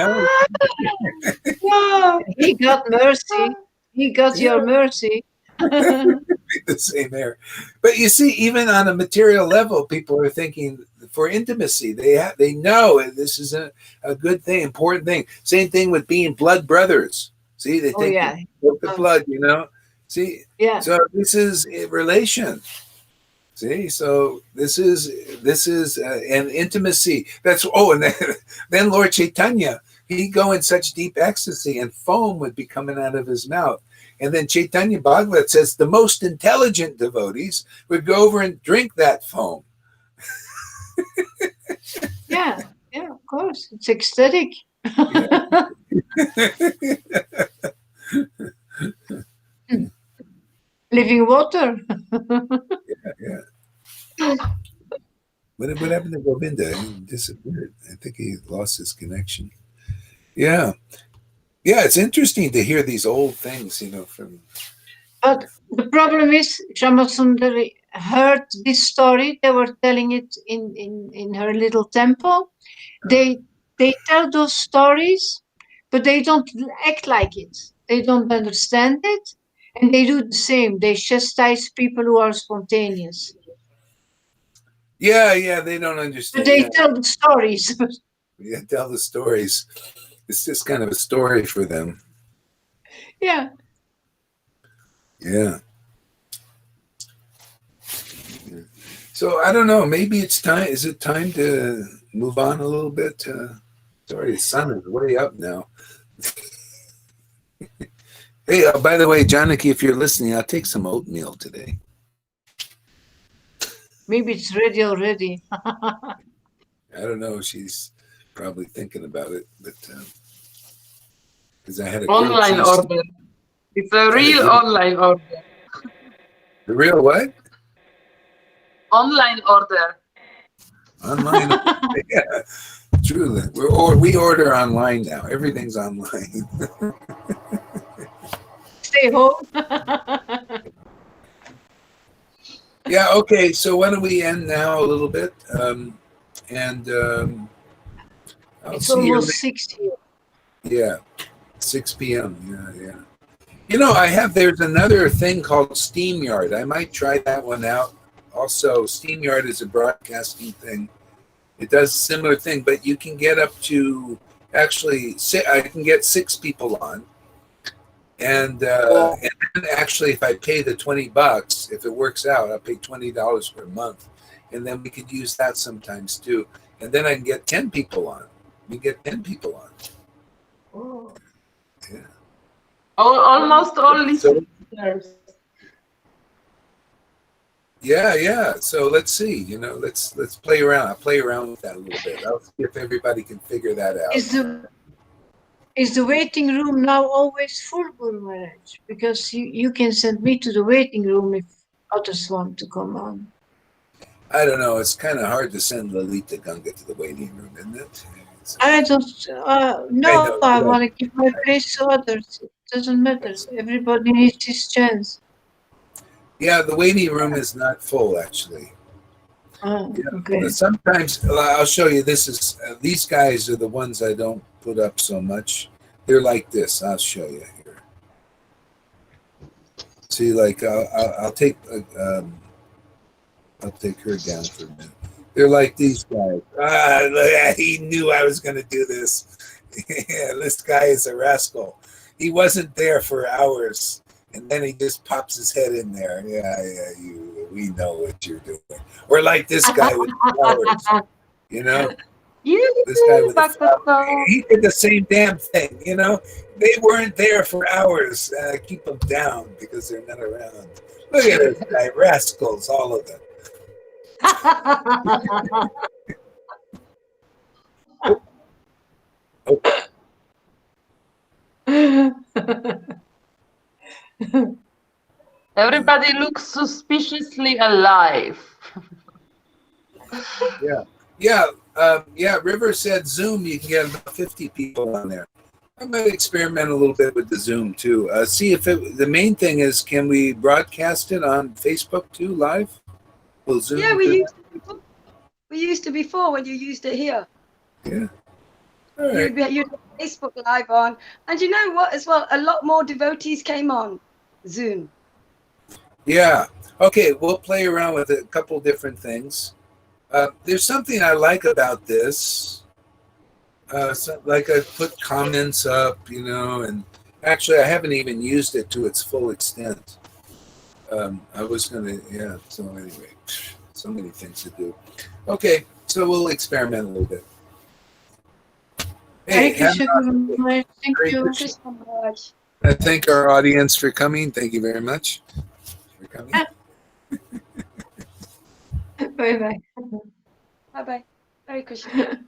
He got mercy. He got your mercy. The same air. But you see, even on a material level, people are thinking for intimacy. They know this is a good thing, important thing. Same thing with being blood brothers. See, they think the blood, See, so this is a relation. See, so this is an intimacy. That's and then Lord Chaitanya, he'd go in such deep ecstasy, and foam would be coming out of his mouth. And then Chaitanya Bhagavat says the most intelligent devotees would go over and drink that foam. Yeah, of course, it's ecstatic. Living water. Yeah. What happened to Govinda? He disappeared. I think he lost his connection. Yeah. Yeah, it's interesting to hear these old things, from... But the problem is, Shamasundari heard this story. They were telling it in her little temple. They tell those stories, but they don't act like it. They don't understand it. And they do the same. They chastise people who are spontaneous. Yeah, they don't understand. But they tell the stories. Yeah, tell the stories. It's just kind of a story for them. Yeah. Yeah. So I don't know. Maybe it's time. Is it time to move on a little bit? Sorry, the sun is way up now. Hey, by the way, Janaki, if you're listening, I'll take some oatmeal today. Maybe it's ready already. I don't know. She's probably thinking about it, but because I had a Online order. It's a real online order. The real what? Online order. Online. Yeah, truly. We order online now. Everything's online. Stay home. Yeah. Okay. So why don't we end now a little bit? I'll It's see you almost later. 6 here. Yeah, 6 p.m. Yeah. There's another thing called SteamYard. I might try that one out. Also, SteamYard is a broadcasting thing. It does a similar thing, but you can get up to actually, I can get 6 people on. And then actually, if I pay the $20, if it works out, I'll pay $20 per month, and then we could use that sometimes too. And then I can get 10 people on. We get 10 people on. Oh. Yeah. Almost all So, listeners. yeah. So let's see. You know, let's play around. I'll play around with that a little bit. I'll see if everybody can figure that out. Is the waiting room now always full, Guru Maharaj? Because you can send me to the waiting room if others want to come on. I don't know. It's kind of hard to send Lalita Ganga to the waiting room, isn't it? I don't no, I know. want to give my place to others. It doesn't matter. Everybody needs his chance. Yeah, the waiting room is not full actually. Oh, Yeah. okay. Sometimes I'll show you. This is these guys are the ones I don't put up so much. They're like this. I'll show you here. See, like I'll take her down for a minute. They're like these guys. He knew I was going to do this. Yeah, this guy is a rascal. He wasn't there for hours, and then he just pops his head in there. We know what you're doing. Or like this guy with the flowers, you know. This guy with the flowers. He did the same damn thing, you know. They weren't there for hours. Keep them down because they're not around. Look at this guy, rascals, all of them. Everybody looks suspiciously alive. Yeah. River said Zoom. You can get about 50 people on there. I might experiment a little bit with the Zoom too. See if the main thing is, can we broadcast it on Facebook too live? Will Zoom? Yeah, we used to before when you used it here. Yeah. All right. You'd have Facebook Live on, and you know what? As well, a lot more devotees came on Zoom. Yeah. Okay. We'll play around with a couple different things. There's something I like about this. Like I put comments up, you know, and actually I haven't even used it to its full extent. I was gonna, so anyway, so many things to do. Okay, so we'll experiment a little bit. Hey, Thank you. I thank our audience for coming. Thank you very much for coming. Bye bye. Bye bye. Hare Krishna.